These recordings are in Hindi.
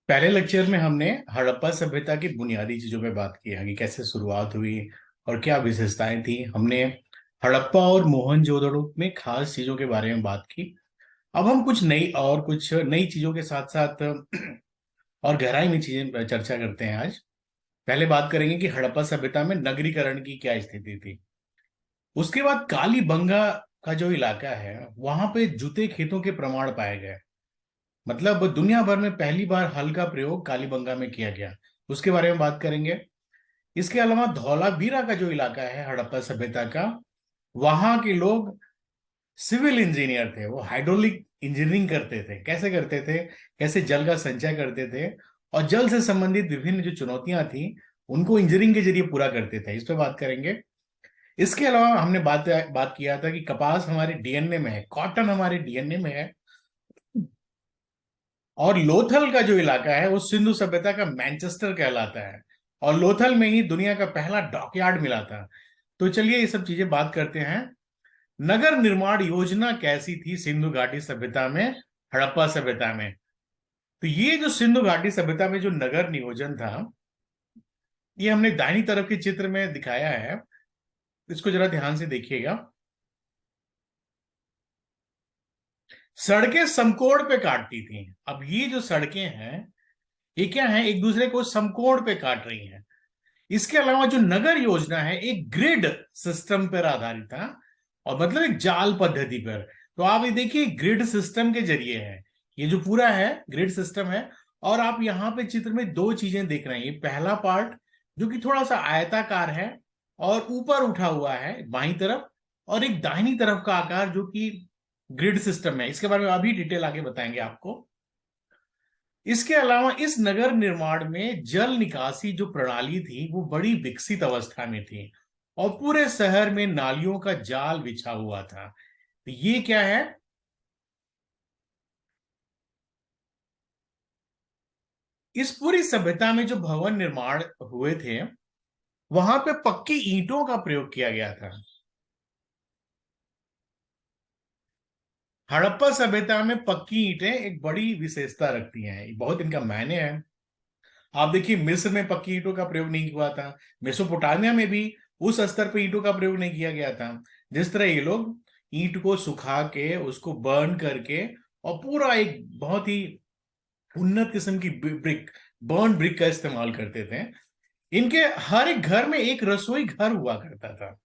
पहले लेक्चर में हमने हड़प्पा सभ्यता की बुनियादी चीजों पे बात की है कि कैसे शुरुआत हुई और क्या विशेषताएं थी। हमने हड़प्पा और मोहनजोदड़ो में खास चीजों के बारे में बात की। अब हम कुछ नई चीजों के साथ साथ और गहराई में चीजें पर चर्चा करते हैं आज। पहले बात करेंगे कि हड़प्पा सभ्यता में नगरीकरण की क्या स्थिति थी। उसके बाद कालीबंगा का जो इलाका है वहां पे जूते खेतों के प्रमाण पाए गए। मतलब दुनिया भर में पहली बार हल का प्रयोग कालीबंगा में किया गया। उसके बारे में बात करेंगे। इसके अलावा धौलावीरा का जो इलाका है हड़प्पा सभ्यता का, वहां के लोग सिविल इंजीनियर थे। वो हाइड्रोलिक इंजीनियरिंग करते थे। कैसे करते थे? कैसे जल का संचय करते थे और जल से संबंधित विभिन्न जो चुनौतियां थी उनको इंजीनियरिंग के जरिए पूरा करते थे। इस पे बात करेंगे। इसके अलावा हमने बात बात किया था कि कपास हमारे डीएनए में है, कॉटन हमारे डीएनए में है। और लोथल का जो इलाका है वो सिंधु सभ्यता का मैनचेस्टर कहलाता है। और लोथल में ही दुनिया का पहला डॉकयार्ड मिला था। तो चलिए ये सब चीजें बात करते हैं। नगर निर्माण योजना कैसी थी सिंधु घाटी सभ्यता में, हड़प्पा सभ्यता में? तो ये जो सिंधु घाटी सभ्यता में जो नगर नियोजन था, ये हमने दाहिनी तरफ के चित्र में दिखाया है। इसको जरा ध्यान से देखिएगा। सड़कें समकोण पे काटती थी। अब ये जो सड़कें हैं ये क्या है, एक दूसरे को समकोण पे काट रही हैं। इसके अलावा जो नगर योजना है एक ग्रिड सिस्टम पर आधारित था, और मतलब एक जाल पद्धति पर। तो आप ये देखिए ग्रिड सिस्टम के जरिए है, ये जो पूरा है ग्रिड सिस्टम है। और आप यहाँ पे चित्र में दो चीजें देख रहे हैं। ये पहला पार्ट जो कि थोड़ा सा आयताकार है और ऊपर उठा हुआ है बाईं तरफ, और एक दाहिनी तरफ का आकार जो कि ग्रिड सिस्टम है। इसके बारे में अभी डिटेल आगे बताएंगे आपको। इसके अलावा इस नगर निर्माण में जल निकासी जो प्रणाली थी वो बड़ी विकसित अवस्था में थी, और पूरे शहर में नालियों का जाल बिछा हुआ था। तो ये क्या है, इस पूरी सभ्यता में जो भवन निर्माण हुए थे वहां पे पक्की ईंटों का प्रयोग किया गया था। हड़प्पा सभ्यता में पक्की ईंटें एक बड़ी विशेषता रखती हैं, बहुत इनका मायने है। आप देखिए मिस्र में पक्की ईंटों का प्रयोग नहीं हुआ था। मेसोपोटामिया में भी उस स्तर पर ईंटों का प्रयोग नहीं किया गया था। जिस तरह ये लोग ईंट को सुखा के उसको बर्न करके और पूरा एक बहुत ही उन्नत किस्म की ब्रिक, बर्न ब्रिक का इस्तेमाल करते थे। इनके हर एक घर में एक रसोई घर हुआ करता था।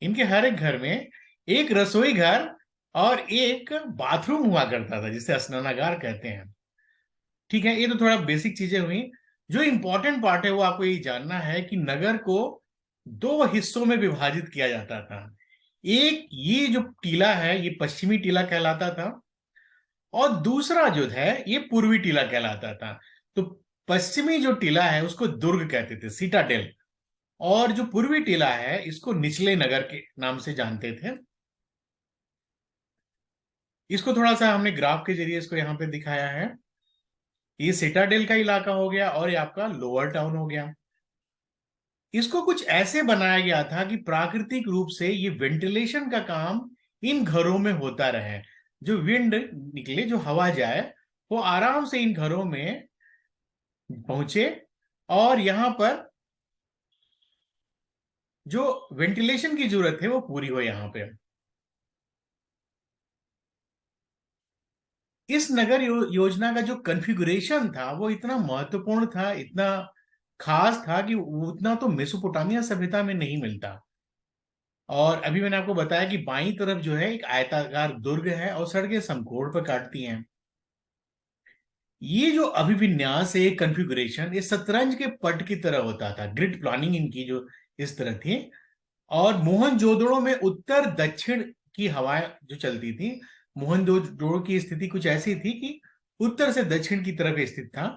इनके हर एक घर में एक रसोई घर और एक बाथरूम हुआ करता था जिसे स्नानागार कहते हैं। ठीक है, ये तो थोड़ा बेसिक चीजें हुई। जो इंपॉर्टेंट पार्ट है वो आपको ये जानना है कि नगर को दो हिस्सों में विभाजित किया जाता था। एक ये जो टीला है ये पश्चिमी टीला कहलाता था, और दूसरा जो है ये पूर्वी टीला कहलाता था। तो पश्चिमी जो टीला है उसको दुर्ग कहते थे, सिटाडेल। और जो पूर्वी टीला है इसको निचले नगर के नाम से जानते थे। इसको थोड़ा सा हमने ग्राफ के जरिए इसको यहाँ पे दिखाया है। ये सिटाडेल का इलाका हो गया और ये आपका लोअर टाउन हो गया। इसको कुछ ऐसे बनाया गया था कि प्राकृतिक रूप से ये वेंटिलेशन का काम इन घरों में होता रहे। जो विंड निकले, जो हवा जाए, वो आराम से इन घरों में पहुंचे, और यहां पर जो वेंटिलेशन की जरूरत है वो पूरी हो यहां पे। इस नगर योजना का जो कॉन्फ़िगरेशन था वो इतना महत्वपूर्ण था, इतना खास था कि उतना तो मेसोपोटामिया सभ्यता में नहीं मिलता। और अभी मैंने आपको बताया कि बाईं तरफ जो है एक आयताकार दुर्ग है और सड़कें समकोण पर काटती हैं। ये जो अभिविन्यास है, कॉन्फ़िगरेशन, ये शतरंज के पट की तरह होता था। ग्रिड प्लानिंग इनकी जो इस तरह थी। और मोहनजोदड़ो में उत्तर दक्षिण की हवाएं जो चलती थी, मोहनजोदड़ो की स्थिति कुछ ऐसी थी कि उत्तर से दक्षिण की तरफ स्थित था।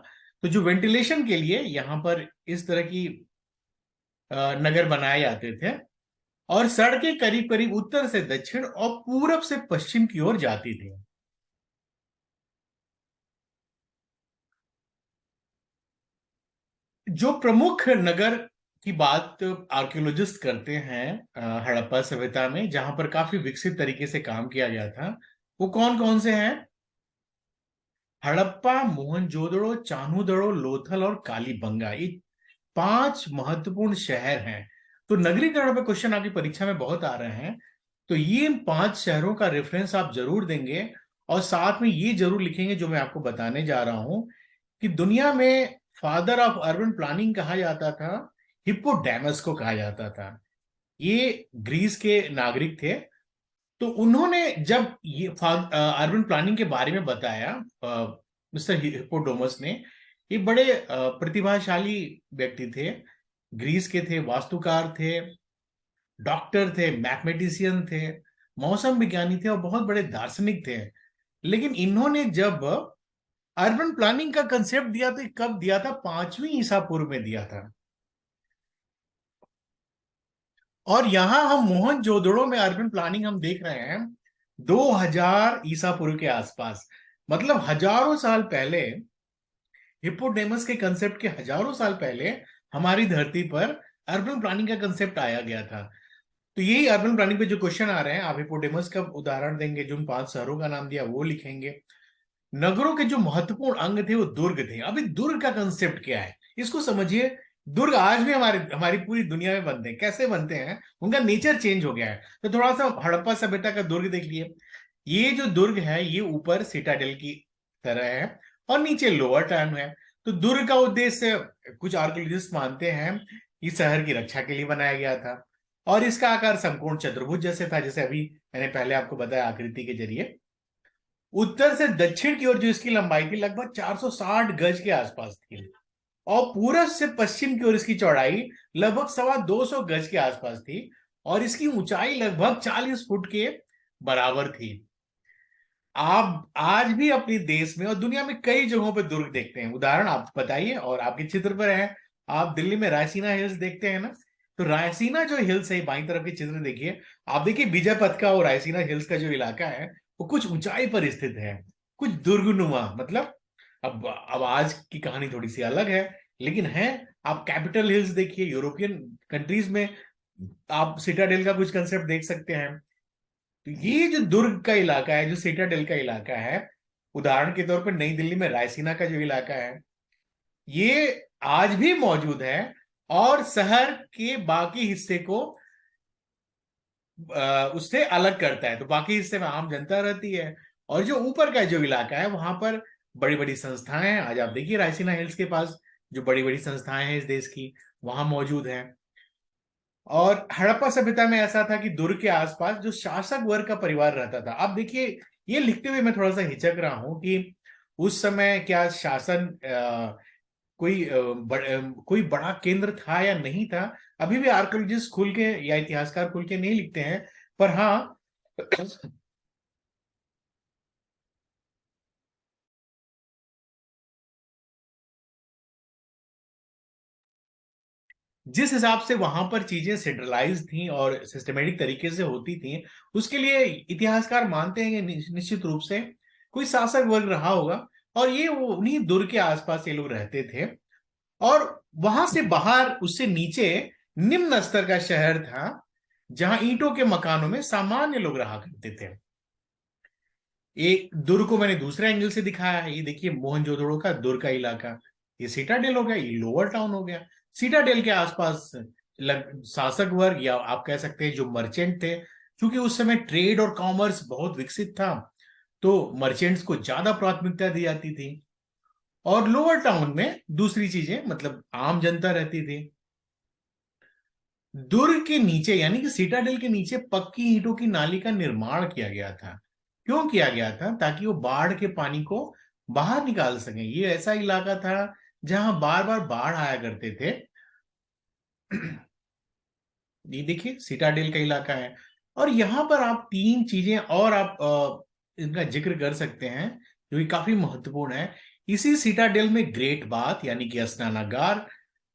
तो जो वेंटिलेशन के लिए यहां पर इस तरह की नगर बनाए जाते थे, और सड़कें करीब करीब उत्तर से दक्षिण और पूरब से पश्चिम की ओर जाती थी। जो प्रमुख नगर की बात आर्कियोलॉजिस्ट करते हैं हड़प्पा सभ्यता में, जहां पर काफी विकसित तरीके से काम किया गया था, वो कौन कौन से हैं? हड़प्पा, मोहनजोदड़ो, चान्होदड़ो, लोथल और कालीबंगा, ये 5 महत्वपूर्ण शहर हैं। तो नगरीकरण पे क्वेश्चन आपकी परीक्षा में बहुत आ रहे हैं, तो ये इन 5 शहरों का रेफरेंस आप जरूर देंगे, और साथ में ये जरूर लिखेंगे जो मैं आपको बताने जा रहा हूं, कि दुनिया में फादर ऑफ अर्बन प्लानिंग कहा जाता था, हिप्पोडेमस को कहा जाता था। ये ग्रीस के नागरिक थे। तो उन्होंने जब ये अर्बन प्लानिंग के बारे में बताया, मिस्टर हिप्पोडोमस ने, ये बड़े प्रतिभाशाली व्यक्ति थे, ग्रीस के थे, वास्तुकार थे, डॉक्टर थे, मैथमेटिशियन थे, मौसम विज्ञानी थे, और बहुत बड़े दार्शनिक थे। लेकिन इन्होंने जब अर्बन प्लानिंग का कंसेप्ट दिया, तो ये कब दिया था? 5वीं ईसा पूर्व में दिया था। और यहां हम मोहनजोदड़ो में अर्बन प्लानिंग हम देख रहे हैं 2000 ईसा पूर्व के आसपास, मतलब हजारों साल पहले, हिप्पोडेमस के कंसेप्ट के हजारों साल पहले हमारी धरती पर अर्बन प्लानिंग का कंसेप्ट आया गया था। तो यही अर्बन प्लानिंग पे जो क्वेश्चन आ रहे हैं, आप हिप्पोडेमस का उदाहरण देंगे, जो उन 5 शहरों का नाम दिया वो लिखेंगे। नगरों के जो महत्वपूर्ण अंग थे वो दुर्ग थे। अभी दुर्ग का कंसेप्ट क्या है, इसको समझिए। दुर्ग आज भी हमारे हमारी पूरी दुनिया में बनते हैं। कैसे बनते हैं? उनका नेचर चेंज हो गया है। तो थोड़ा सा हड़प्पा सभ्यता का दुर्ग देख लिए। ये जो दुर्ग है, ये ऊपर सिटाडेल की तरह है और नीचे लोअर टाउन है। तो दुर्ग का उद्देश्य, कुछ आर्कियोलॉजिस्ट मानते हैं, कि शहर की रक्षा के लिए बनाया गया था, और इसका आकार समकोण चतुर्भुज जैसे था, जैसे अभी मैंने पहले आपको बताया आकृति के जरिए। उत्तर से दक्षिण की ओर जो इसकी लंबाई थी लगभग 460 गज के आसपास थी, और पूरब से पश्चिम की ओर इसकी चौड़ाई लगभग 225 गज के आसपास थी, और इसकी ऊंचाई लगभग 40 फुट के बराबर थी। आप आज भी अपने देश में और दुनिया में कई जगहों पर दुर्ग देखते हैं। उदाहरण आप बताइए, और आपके चित्र पर है, आप दिल्ली में रायसीना हिल्स देखते हैं ना? तो रायसीना जो हिल्स है, बाईं तरफ के चित्र देखिए, आप देखिए विजय पथ का और रायसीना हिल्स का जो इलाका है, वो कुछ ऊंचाई पर स्थित है, कुछ दुर्गनुमा। मतलब अब आज की कहानी थोड़ी सी अलग है, लेकिन है। आप कैपिटल हिल्स देखिए, यूरोपियन कंट्रीज में आप सिटाडेल का कुछ कंसेप्ट देख सकते हैं। तो ये जो दुर्ग का इलाका है, जो सिटाडेल का इलाका है, उदाहरण के तौर पर नई दिल्ली में रायसीना का जो इलाका है, ये आज भी मौजूद है, और शहर के बाकी हिस्से को उससे अलग करता है। तो बाकी हिस्से में आम जनता रहती है, और जो ऊपर का जो इलाका है, वहां पर बड़ी बड़ी संस्थाएं हैं। आज आप देखिए रायसीना हिल्स के पास जो बड़ी बड़ी संस्थाएं हैं इस देश की, वहां मौजूद हैं। और हड़प्पा सभ्यता में ऐसा था कि दुर्ग के आसपास जो शासक वर्ग का परिवार रहता था। अब देखिए, ये लिखते हुए मैं थोड़ा सा हिचक रहा हूं कि उस समय क्या शासन कोई बड़ा केंद्र था या नहीं था। अभी भी आर्कियोलॉजिस्ट खुल के या इतिहासकार खुल के नहीं लिखते हैं, पर हाँ, जिस हिसाब से वहां पर चीजें सेंट्रलाइज थी और सिस्टमेटिक तरीके से होती थी, उसके लिए इतिहासकार मानते हैं कि निश्चित रूप से कोई शासक वर्ग रहा होगा, और ये वो उन्हीं दुर्ग के आसपास ये लोग रहते थे। और वहां से बाहर, उससे नीचे, निम्न स्तर का शहर था, जहां ईंटों के मकानों में सामान्य लोग रहा करते थे। एक दुर्ग को मैंने दूसरे एंगल से दिखाया है। ये देखिए मोहनजोदड़ो का दुर्ग का इलाका, ये सीटाडेल हो गया, ये लोअर टाउन हो गया। सीटाडेल के आसपास शासक वर्ग, या आप कह सकते हैं जो मर्चेंट थे, क्योंकि उस समय ट्रेड और कॉमर्स बहुत विकसित था, तो मर्चेंट्स को ज्यादा प्राथमिकता दी जाती थी। और लोअर टाउन में दूसरी चीजें, मतलब आम जनता रहती थी। दुर्ग के नीचे, यानी कि सिटाडेल के नीचे, पक्की ईंटों की नाली का निर्माण किया गया था। क्यों किया गया था? ताकि वो बाढ़ के पानी को बाहर निकाल सकें। ये ऐसा इलाका था जहां बार बार बाढ़ आया करते थे। ये देखिए सिटाडेल का इलाका है। और यहां पर आप 3 चीजें और आप इनका जिक्र कर सकते हैं, जो कि काफी महत्वपूर्ण है। इसी सिटाडेल में ग्रेट बाथ, यानी कि स्नानागार,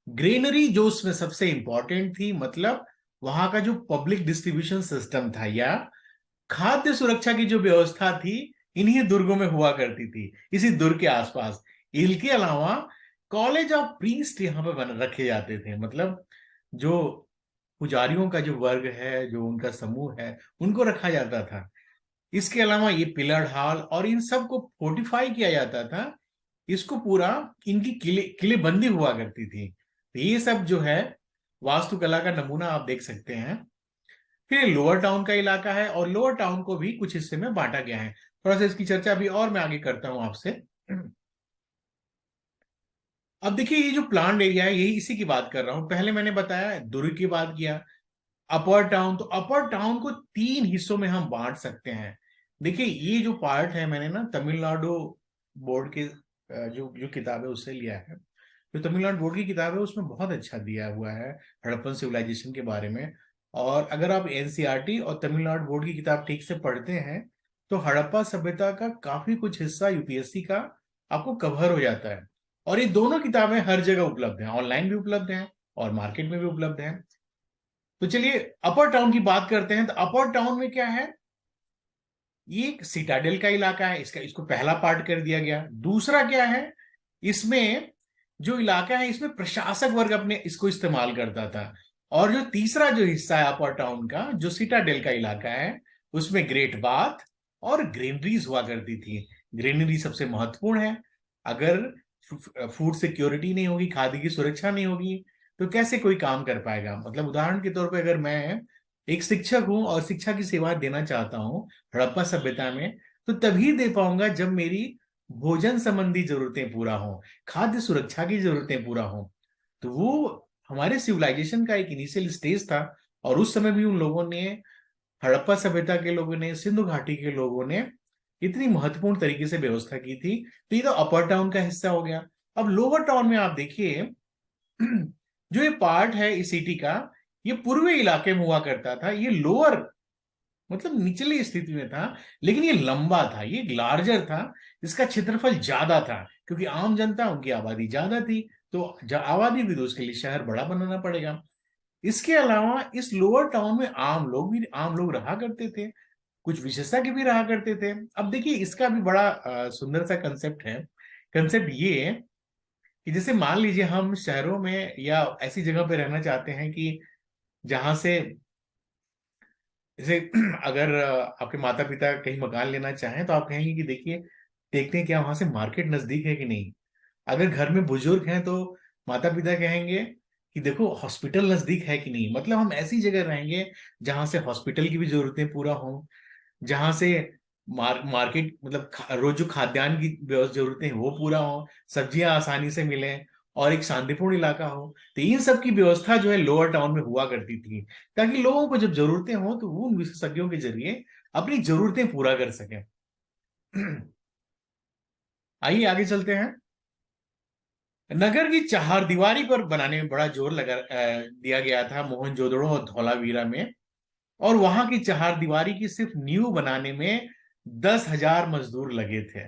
ग्रेनरी जो उसमें सबसे इंपॉर्टेंट थी, मतलब वहां का जो पब्लिक डिस्ट्रीब्यूशन सिस्टम था, या खाद्य सुरक्षा की जो व्यवस्था थी, इन्हीं दुर्गों में हुआ करती थी, इसी दुर्ग के आसपास। इनके अलावा कॉलेज ऑफ प्रीस्ट यहाँ पे बन रखे जाते थे। मतलब जो पुजारियों का जो वर्ग है, जो उनका समूह है, उनको रखा जाता था। इसके अलावा ये पिलर हाल और इन सब को फोर्टिफाई किया जाता था। इसको पूरा इनकी किले बंदी हुआ करती थी। तो ये सब जो है वास्तुकला का नमूना आप देख सकते हैं। फिर लोअर टाउन का इलाका है और लोअर टाउन को भी कुछ हिस्से में बांटा गया है। थोड़ा सा इसकी चर्चा अभी और मैं आगे करता हूं आपसे। अब देखिए ये जो प्लान एरिया है यही इसी की बात कर रहा हूं। पहले मैंने बताया दुर्ग की बात किया। अपर टाउन, तो अपर टाउन को 3 हिस्सों में हम बांट सकते हैं। देखिए ये जो पार्ट है मैंने ना तमिलनाडु बोर्ड के जो जो किताब है उससे लिया है। जो तमिलनाडु बोर्ड की किताब है उसमें बहुत अच्छा दिया हुआ है हड़प्पन सिविलाइजेशन के बारे में। और अगर आप एनसीईआरटी और तमिलनाडु बोर्ड की किताब ठीक से पढ़ते हैं तो हड़प्पा सभ्यता का काफी कुछ हिस्सा यूपीएससी का आपको कवर हो जाता है। और ये दोनों किताबें हर जगह उपलब्ध हैं, ऑनलाइन भी उपलब्ध हैं और मार्केट में भी उपलब्ध हैं। तो चलिए अपर टाउन की बात करते हैं। तो अपर टाउन में क्या है, ये एक सिटाडेल का इलाका है। इसको पहला पार्ट कर दिया गया। दूसरा क्या है, इसमें जो इलाका है इसमें प्रशासक वर्ग अपने इसको इस्तेमाल करता था। और जो तीसरा जो हिस्सा है अपर टाउन का, जो सिटाडेल का इलाका है, उसमें ग्रेट बाथ और ग्रेनरीज हुआ करती थी। ग्रेनरी सबसे महत्वपूर्ण है। अगर फूड सिक्योरिटी नहीं होगी, खाद्य की सुरक्षा नहीं होगी, तो कैसे कोई काम कर पाएगा। मतलब उदाहरण के तौर पे अगर मैं एक शिक्षक हूं और शिक्षा की सेवा देना चाहता हूं हड़प्पा सभ्यता में, तो तभी दे पाऊंगा जब मेरी भोजन संबंधी जरूरतें पूरा हो, खाद्य सुरक्षा की जरूरतें पूरा हो। तो वो हमारे सिविलाइजेशन का एक इनिशियल स्टेज था। और उस समय भी उन लोगों ने, हड़प्पा सभ्यता के लोगों ने, सिंधु घाटी के लोगों ने इतनी महत्वपूर्ण तरीके से व्यवस्था की थी। तो ये तो अपर टाउन का हिस्सा हो गया। अब लोअर टाउन में आप देखिए जो ये पार्ट है इस सिटी का, ये पूर्वी इलाके में हुआ करता था। ये लोअर मतलब निचली स्थिति में था, लेकिन ये लंबा था, ये लार्जर था। इसका क्षेत्रफल ज्यादा था क्योंकि आम जनता, उनकी आबादी ज्यादा थी। तो आबादी भी, तो उसके लिए शहर बड़ा बनाना पड़ेगा। इसके अलावा इस लोअर टाउन में आम लोग रहा करते थे। कुछ विशेषज्ञ भी रहा करते थे। अब देखिए इसका भी बड़ा सुंदर सा कंसेप्ट है। कंसेप्ट ये है कि जैसे मान लीजिए हम शहरों में या ऐसी जगह पे रहना चाहते हैं कि जहां से, जैसे अगर आपके माता पिता कहीं मकान लेना चाहें तो आप कहेंगे कि देखिए देखते हैं क्या वहां से मार्केट नजदीक है कि नहीं। अगर घर में बुजुर्ग हैं तो माता पिता कहेंगे कि देखो हॉस्पिटल नजदीक है कि नहीं। मतलब हम ऐसी जगह रहेंगे जहां से हॉस्पिटल की भी जरूरतें पूरा हों, जहां से मार्केट मतलब रोज जो खाद्यान्न की जरूरतें हैं वो पूरा हो, सब्जियां आसानी से मिले और एक शांतिपूर्ण इलाका हो। तो इन सब की व्यवस्था जो है लोअर टाउन में हुआ करती थी, ताकि लोगों को जब जरूरतें हो तो वो उन विशेषज्ञों के जरिए अपनी जरूरतें पूरा कर सकें। आइए आगे चलते हैं। नगर की चहारदीवारी पर बनाने में बड़ा जोर दिया गया था मोहनजोदड़ो और धौलावीरा में। और वहां की चहारदीवारी की सिर्फ नींव बनाने में 10,000 मजदूर लगे थे।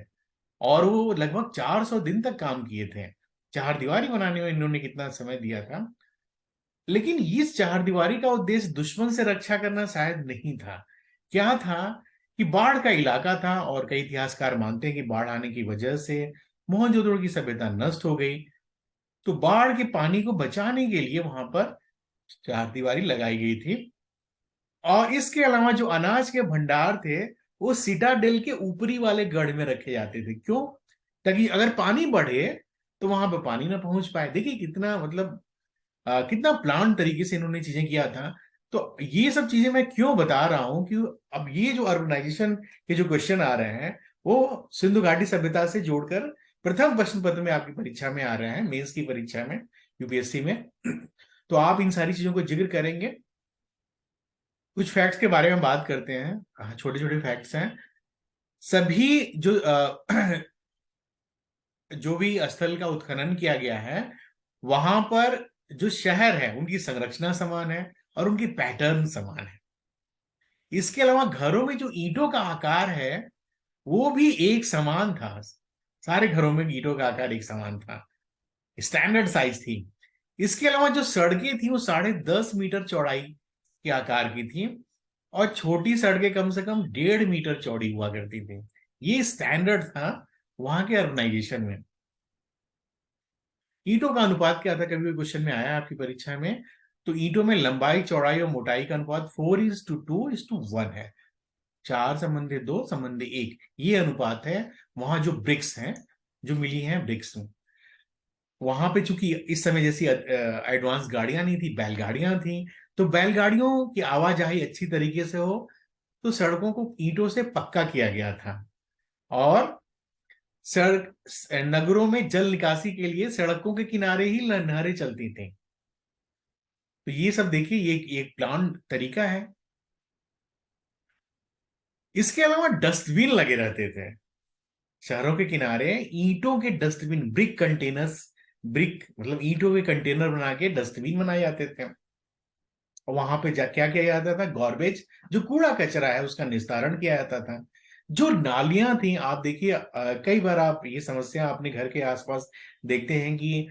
और वो लगभग 400 दिन तक काम किए थे। चहारदीवारी बनाने में इन्होंने कितना समय दिया था। लेकिन इस चहारदीवारी का उद्देश्य दुश्मन से रक्षा करना शायद नहीं था। क्या था कि बाढ़ का इलाका था और कई इतिहासकार मानते हैं कि बाढ़ आने की वजह से मोहनजोदड़ो की सभ्यता नष्ट हो गई। तो बाढ़ के पानी को बचाने के लिए वहां पर चहारदीवारी लगाई गई थी। और इसके अलावा जो अनाज के भंडार थे वो सिटाडेल के ऊपरी वाले गढ़ में रखे जाते थे। क्यों? ताकि अगर पानी बढ़े तो वहां पर पानी ना पहुंच पाए। देखिए कितना मतलब कितना प्लान तरीके से इन्होंने चीजें किया था। तो ये सब चीजें मैं क्यों बता रहा हूं कि अब ये जो अर्बनाइजेशन के जो क्वेश्चन आ रहे हैं वो सिंधु घाटी सभ्यता से जोड़कर प्रथम प्रश्न पत्र में आपकी परीक्षा में आ रहे हैं, मेंस की परीक्षा में, यूपीएससी में। तो आप इन सारी चीजों को जिक्र करेंगे। कुछ फैक्ट्स के बारे में बात करते हैं, छोटे छोटे फैक्ट्स हैं। सभी जो जो भी स्थल का उत्खनन किया गया है वहां पर जो शहर है उनकी संरचना समान है और उनकी पैटर्न समान है। इसके अलावा घरों में जो ईंटों का आकार है वो भी एक समान था। सारे घरों में ईंटों का आकार एक समान था, स्टैंडर्ड साइज थी। इसके अलावा जो सड़कें थी वो 10.5 मीटर चौड़ाई के आकार की थी और छोटी सड़कें कम से कम 1.5 मीटर चौड़ी हुआ करती थी। ये स्टैंडर्ड था वहां के अर्बनाइजेशन में। ईंटों का अनुपात क्या था, कभी भी क्वेश्चन में आया आपकी परीक्षा में। तो ईंटों में लंबाई चौड़ाई और मोटाई का अनुपात 4:2:1 है। 4:2:1 ये अनुपात है। वहां जो ब्रिक्स हैं, जो मिली हैं ब्रिक्स, वहां पे चूंकि इस समय जैसी एडवांस गाड़ियां नहीं थी, बैलगाड़ियां थी, तो बैलगाड़ियों की आवाजाही अच्छी तरीके से हो, तो सड़कों को ईंटों से पक्का किया गया था। और सड़क नगरों में जल निकासी के लिए सड़कों के किनारे ही नहरें चलती थी। तो ये सब देखिए, ये एक प्लान तरीका है। इसके अलावा डस्टबिन लगे रहते थे शहरों के किनारे, ईंटों के डस्टबिन, ब्रिक कंटेनर्स, ब्रिक मतलब ईंटों के कंटेनर बना के डस्टबिन बनाए जाते थे। और वहां पे जा क्या किया जाता था, गॉर्बेज, जो कूड़ा कचरा है उसका निस्तारण किया जाता था। जो नालियां थी, आप देखिए कई बार आप ये समस्या अपने घर के आसपास देखते हैं कि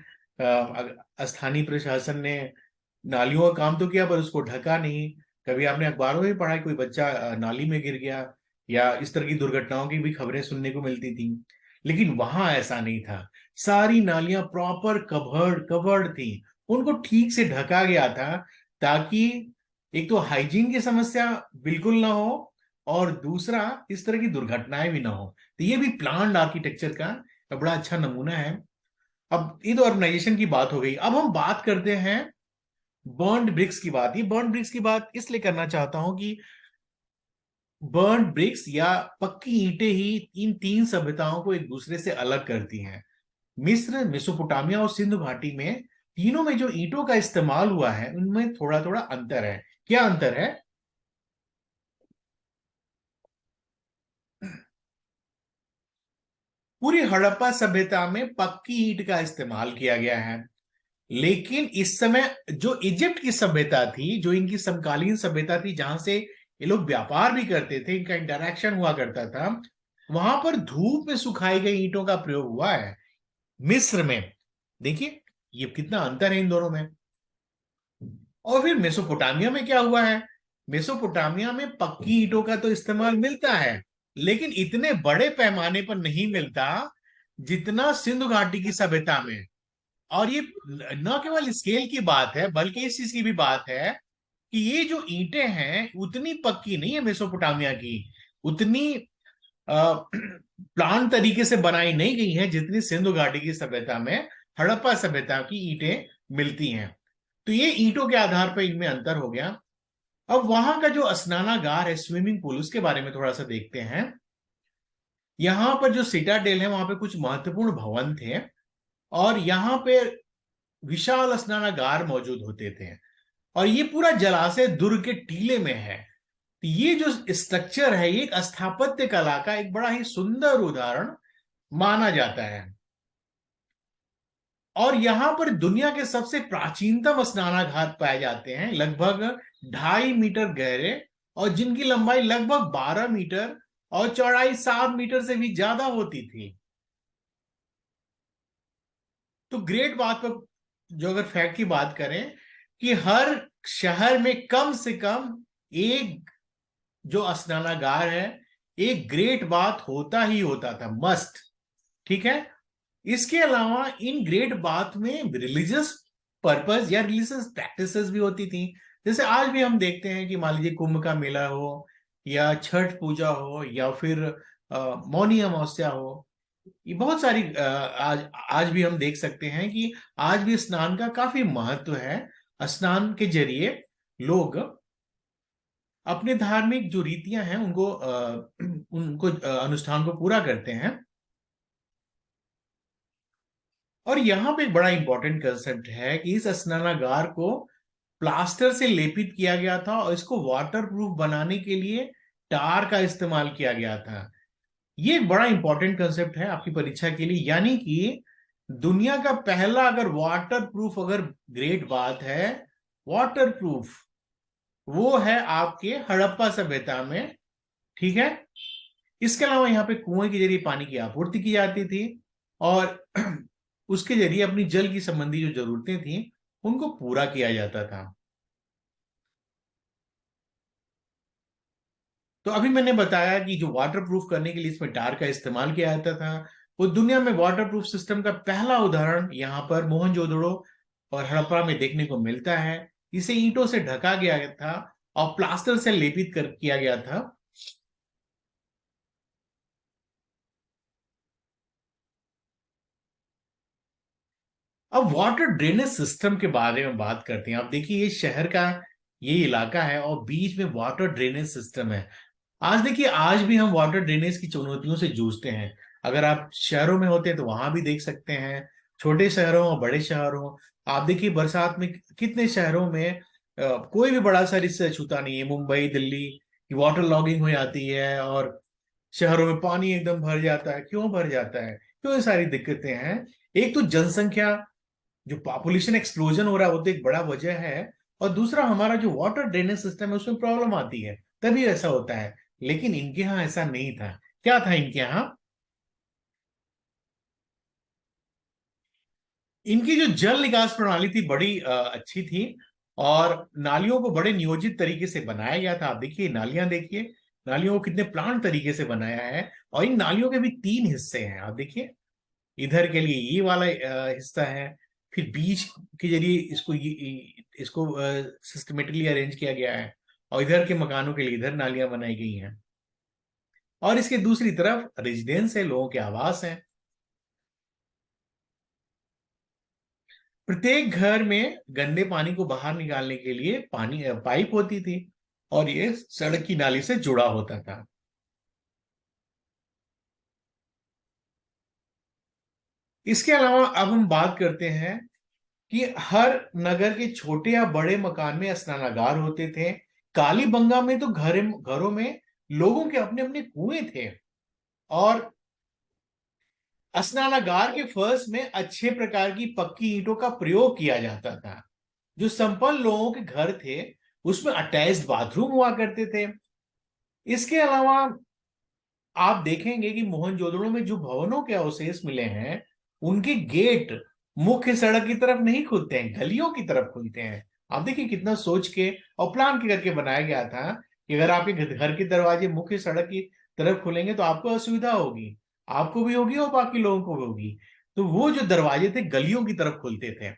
स्थानीय प्रशासन ने नालियों का काम तो किया पर उसको ढका नहीं। कभी आपने अखबारों में पढ़ा कोई बच्चा नाली में गिर गया, या इस तरह की दुर्घटनाओं की भी खबरें सुनने को मिलती थी। लेकिन वहां ऐसा नहीं था। सारी नालियां प्रॉपर कवर्ड कवर्ड थी, उनको ठीक से ढका गया था, ताकि एक तो हाइजीन की समस्या बिल्कुल ना हो, और दूसरा इस तरह की दुर्घटनाएं भी ना हो। तो ये भी प्लान्ड आर्किटेक्चर का बड़ा अच्छा नमूना है। अब ये तो अर्बनाइजेशन की बात हो गई। अब हम बात करते हैं बर्न्ड ब्रिक्स की बात। ये बर्न्ड ब्रिक्स की बात इसलिए करना चाहता हूं कि बर्न्ड ब्रिक्स या पक्की ईंटें ही इन तीन सभ्यताओं को एक दूसरे से अलग करती हैं। मिस्र, मेसोपोटामिया और सिंधु घाटी में, तीनों में जो ईंटों का इस्तेमाल हुआ है उनमें थोड़ा थोड़ा अंतर है। क्या अंतर है? पूरी हड़प्पा सभ्यता में पक्की ईंट का इस्तेमाल किया गया है। लेकिन इस समय जो इजिप्ट की सभ्यता थी, जो इनकी समकालीन सभ्यता थी, जहां से ये लोग व्यापार भी करते थे, इनका इंटरेक्शन हुआ करता था, वहां पर धूप में सुखाई गई ईंटों का प्रयोग हुआ है। मिस्र में देखिए, ये कितना अंतर है इन दोनों में। और फिर मेसोपोटामिया में क्या हुआ है? मेसोपोटामिया में पक्की ईंटों का तो इस्तेमाल मिलता है, लेकिन इतने बड़े पैमाने पर नहीं मिलता जितना सिंधु घाटी की सभ्यता में। और ये न केवल स्केल की बात है, बल्कि इस चीज की भी बात है कि ये जो ईंटें हैं उतनी पक्की नहीं है मेसोपोटामिया की, उतनी प्लान तरीके से बनाई नहीं गई है जितनी सिंधु घाटी की सभ्यता में, हड़प्पा सभ्यता की ईंटें मिलती हैं। तो ये ईंटों के आधार पर इनमें अंतर हो गया। अब वहां का जो स्नानागार है, स्विमिंग पूल, उसके बारे में थोड़ा सा देखते हैं। यहाँ पर जो सिटाडेल है, वहां पे कुछ महत्वपूर्ण भवन थे, और यहाँ पे विशाल स्नानागार मौजूद होते थे। और ये पूरा जलाशय दुर्ग के टीले में है। तो ये जो स्ट्रक्चर है, ये एक स्थापत्य कला का एक बड़ा ही सुंदर उदाहरण माना जाता है। और यहां पर दुनिया के सबसे प्राचीनतम स्नानाघाट पाए जाते हैं, लगभग 2.5 मीटर गहरे, और जिनकी लंबाई लगभग 12 मीटर और चौड़ाई 7 मीटर से भी ज्यादा होती थी। तो ग्रेट बात पर, जो अगर फैक्ट की बात करें, कि हर शहर में कम से कम एक जो स्नानागार है, एक ग्रेट बात होता ही होता था, मस्ट। ठीक है। इसके अलावा इन ग्रेट बात में रिलीजियस पर्पस या रिलीजियस प्रैक्टिसेस भी होती थी। जैसे आज भी हम देखते हैं कि मान लीजिए कुंभ का मेला हो, या छठ पूजा हो, या फिर मौनी अमावस्या हो, ये बहुत सारी आज आज भी हम देख सकते हैं कि आज भी स्नान का काफी महत्व है। स्नान के जरिए लोग अपने धार्मिक जो रीतियां हैं उनको अनुष्ठान को पूरा करते हैं। और यहां पे एक बड़ा इंपॉर्टेंट कंसेप्ट है कि इस स्नानागार को प्लास्टर से लेपित किया गया था, और इसको वाटर प्रूफ बनाने के लिए टार का इस्तेमाल किया गया था। ये एक बड़ा इंपॉर्टेंट कंसेप्ट है आपकी परीक्षा के लिए। यानी कि दुनिया का पहला अगर वाटर प्रूफ, अगर ग्रेट बात है वाटर प्रूफ, वो है आपके हड़प्पा सभ्यता में। ठीक है। इसके अलावा यहाँ पे कुएं के जरिए पानी की आपूर्ति की जाती थी, और उसके जरिए अपनी जल की संबंधी जो जरूरतें थी उनको पूरा किया जाता था। तो अभी मैंने बताया कि जो वाटर प्रूफ करने के लिए इसमें टार का इस्तेमाल किया जाता था, वो दुनिया में वाटर प्रूफ सिस्टम का पहला उदाहरण यहाँ पर मोहनजोदड़ो और हड़प्पा में देखने को मिलता है। इसे ईंटों से ढका गया था और प्लास्टर से लेपित कर किया गया था। अब वाटर ड्रेनेज सिस्टम के बारे में बात करते हैं। आप देखिए ये शहर का ये इलाका है और बीच में वाटर ड्रेनेज सिस्टम है। आज देखिए आज भी हम वाटर ड्रेनेज की चुनौतियों से जूझते हैं। अगर आप शहरों में होते हैं तो वहां भी देख सकते हैं, छोटे शहरों और बड़े शहरों। आप देखिए बरसात में कितने शहरों में कोई भी बड़ा सा रिस्क छूता नहीं है। मुंबई दिल्ली की वाटर लॉगिंग हो जाती है और शहरों में पानी एकदम भर जाता है। क्यों भर जाता है? क्यों? ये सारी दिक्कतें हैं। एक तो जनसंख्या, जो पॉपुलेशन एक्सप्लोजन हो रहा है वो तो एक बड़ा वजह है। और दूसरा हमारा जो वाटर ड्रेनेज सिस्टम है उसमें प्रॉब्लम आती है, तभी ऐसा होता है। लेकिन इनके यहाँ ऐसा नहीं था। क्या था इनके यहाँ? इनकी जो जल निकास प्रणाली थी बड़ी अच्छी थी और नालियों को बड़े नियोजित तरीके से बनाया गया था। आप देखिए नालियां देखिए, नालियों को कितने प्लान तरीके से बनाया है। और इन नालियों के भी तीन हिस्से हैं। आप देखिए इधर के लिए ये वाला हिस्सा है, फिर बीच के जरिए इसको सिस्टमेटिकली अरेंज किया गया है, और इधर के मकानों के लिए इधर नालियां बनाई गई हैं। और इसके दूसरी तरफ रेजिडेंस है, लोगों के आवास हैं। प्रत्येक घर में गंदे पानी को बाहर निकालने के लिए पानी पाइप होती थी और ये सड़क की नाली से जुड़ा होता था। इसके अलावा अब हम बात करते हैं कि हर नगर के छोटे या बड़े मकान में स्नानागार होते थे। कालीबंगा में तो घरों में लोगों के अपने अपने कुएं थे। और स्नानागार के फर्श में अच्छे प्रकार की पक्की ईंटों का प्रयोग किया जाता था। जो संपन्न लोगों के घर थे उसमें अटैच्ड बाथरूम हुआ करते थे। इसके अलावा आप देखेंगे कि मोहनजोदड़ो में जो भवनों के अवशेष मिले हैं उनके गेट मुख्य सड़क की तरफ नहीं खुलते हैं, गलियों की तरफ खुलते हैं। आप देखिए कितना सोच के और प्लान के करके बनाया गया था कि अगर आपके घर के दरवाजे मुख्य सड़क की तरफ खुलेंगे तो आपको असुविधा होगी, आपको भी होगी और बाकी लोगों को भी होगी। तो वो जो दरवाजे थे गलियों की तरफ खुलते थे।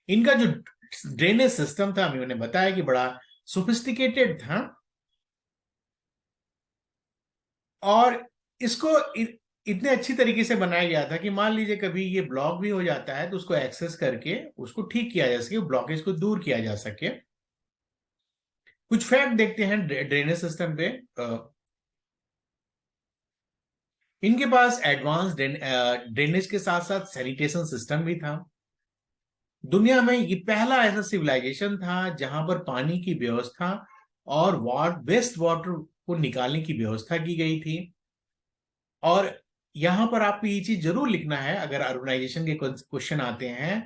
इनका जो ड्रेनेज सिस्टम था मैंने बताया कि बड़ा सोफिस्टिकेटेड था। और इसको इतने अच्छी तरीके से बनाया गया था कि मान लीजिए कभी ये ब्लॉक भी हो जाता है तो उसको एक्सेस करके उसको ठीक किया जा सके, ब्लॉकेज को दूर किया जा सके। कुछ फैक्ट देखते हैं ड्रेनेज सिस्टम पे। इनके पास एडवांस ड्रेनेज के साथ साथ सैनिटेशन सिस्टम भी था। दुनिया में ये पहला ऐसा सिविलाइजेशन था जहां पर पानी की व्यवस्था और वेस्ट वाटर को निकालने की व्यवस्था की गई थी। और यहां पर आपको ये चीज जरूर लिखना है अगर अर्बनाइजेशन के क्वेश्चन आते हैं।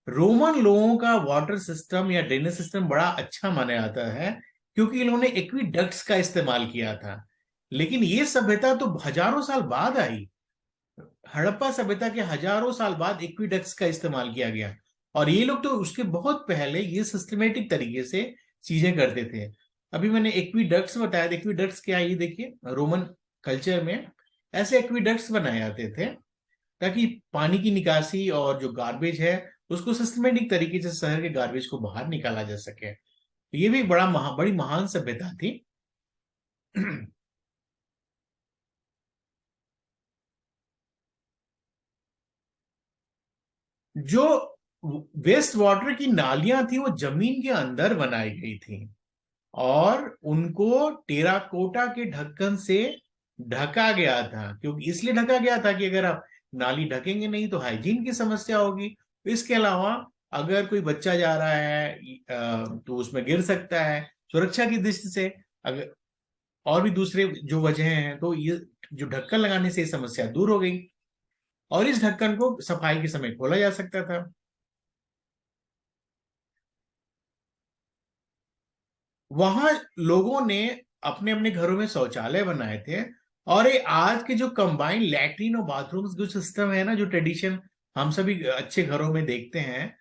रोमन लोगों का वाटर सिस्टम या ड्रेनेज सिस्टम बड़ा अच्छा माना जाता है क्योंकि इन्होंने एक्वीडक्ट्स का इस्तेमाल किया था। लेकिन ये सभ्यता तो हजारों साल बाद आई। हड़प्पा सभ्यता के हजारों साल बाद एक्वीडक्ट्स का इस्तेमाल किया गया। और ये लोग तो उसके बहुत पहले ये सिस्टमेटिक तरीके से चीजें करते थे। अभी मैंने एक्वीडक्ट्स बताया, एक्वीडक्ट्स क्या है ये देखिए। रोमन कल्चर में ऐसे एक्वीडक्ट्स बनाए जाते थे ताकि पानी की निकासी और जो गार्बेज है उसको सिस्टमेटिक तरीके से शहर के गार्बेज को बाहर निकाला जा सके। तो ये भी बड़ी महान सभ्यता थी। जो वेस्ट वाटर की नालियां थी वो जमीन के अंदर बनाई गई थी और उनको टेराकोटा के ढक्कन से ढका गया था। क्योंकि इसलिए ढका गया था कि अगर आप नाली ढकेंगे नहीं तो हाइजीन की समस्या होगी। इसके अलावा अगर कोई बच्चा जा रहा है तो उसमें गिर सकता है, सुरक्षा की दृष्टि से। अगर और भी दूसरे जो वजह हैं तो ये जो ढक्कन लगाने से ये समस्या दूर हो गई और इस ढक्कन को सफाई के समय खोला जा सकता था। वहां लोगों ने अपने अपने घरों में शौचालय बनाए थे। और ये आज के जो कंबाइंड लैट्रिन और बाथरूम्स जो सिस्टम है ना, जो ट्रेडिशन हम सभी अच्छे घरों में देखते हैं,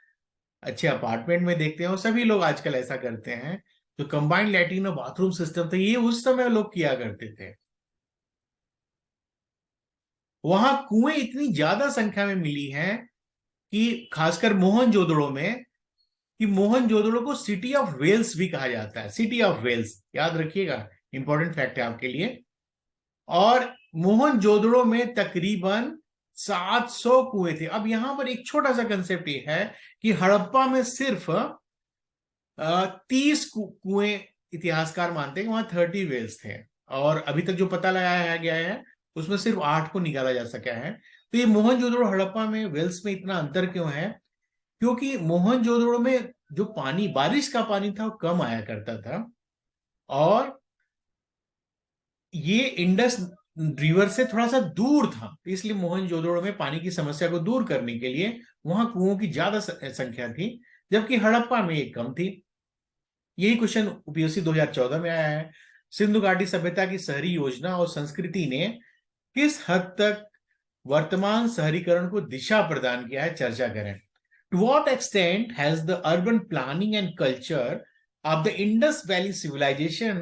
अच्छे अपार्टमेंट में देखते हैं और सभी लोग आजकल ऐसा करते हैं। जो कंबाइंड लैट्रिन और बाथरूम सिस्टम थे ये उस समय लोग किया करते थे। वहां कुएं इतनी ज्यादा संख्या में मिली हैं कि खासकर मोहनजोदड़ो में, कि मोहनजोदड़ो को सिटी ऑफ वेल्स भी कहा जाता है। सिटी ऑफ वेल्स याद रखिएगा, इंपॉर्टेंट फैक्ट है आपके लिए। और मोहनजोदड़ो में तकरीबन 700 कुएं थे। अब यहां पर एक छोटा सा कंसेप्ट ये है कि हड़प्पा में सिर्फ 30 कुएं इतिहासकार मानते हैं कि वहां 30 वेल्स थे, और अभी तक जो पता लगाया गया है उसमें सिर्फ 8 को निकाला जा सका है। तो ये मोहनजोदड़ो हड़प्पा में वेल्स में इतना अंतर क्यों है? क्योंकि मोहनजोदड़ो में जो पानी, बारिश का पानी था, वो कम आया करता था, और ये इंडस रिवर से थोड़ा सा दूर था, तो इसलिए मोहनजोदड़ो में पानी की समस्या को दूर करने के लिए वहां कुओं की ज्यादा संख्या थी, जबकि हड़प्पा में ये कम थी। यही क्वेश्चन यूपीएससी 2014 में आया है। सिंधु घाटी सभ्यता की शहरी योजना और संस्कृति ने किस हद तक वर्तमान शहरीकरण को दिशा प्रदान किया है, चर्चा करें। To what extent has the urban planning and culture of the Indus valley civilisation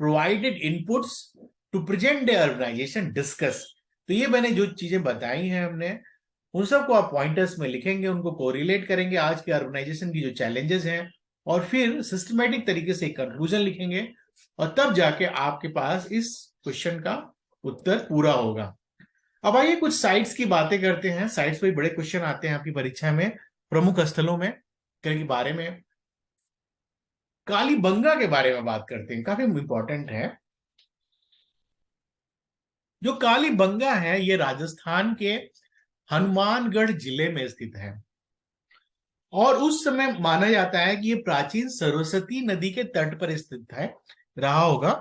provided inputs to present day urbanisation, discuss. तो ये मैंने जो चीजें बताई हैं हमने, उन सबको आप पॉइंटर्स में लिखेंगे, उनको कोरिलेट करेंगे आज के अर्बनाइजेशन की जो चैलेंजेस हैं, और फिर सिस्टमेटिक तरीके से एक कंक्लूजन लिखेंगे, और तब जाके आपके पास इस क्वेश्चन का उत्तर पूरा होगा। अब आइए कुछ साइट्स की बातें करते हैं। साइट्स पे बड़े क्वेश्चन आते हैं आपकी परीक्षा में, प्रमुख स्थलों में के बारे में। कालीबंगा के बारे में बात करते हैं, काफी इंपॉर्टेंट है। जो कालीबंगा है ये राजस्थान के हनुमानगढ़ जिले में स्थित है, और उस समय माना जाता है कि ये प्राचीन सरस्वती नदी के तट पर स्थित है, रहा होगा,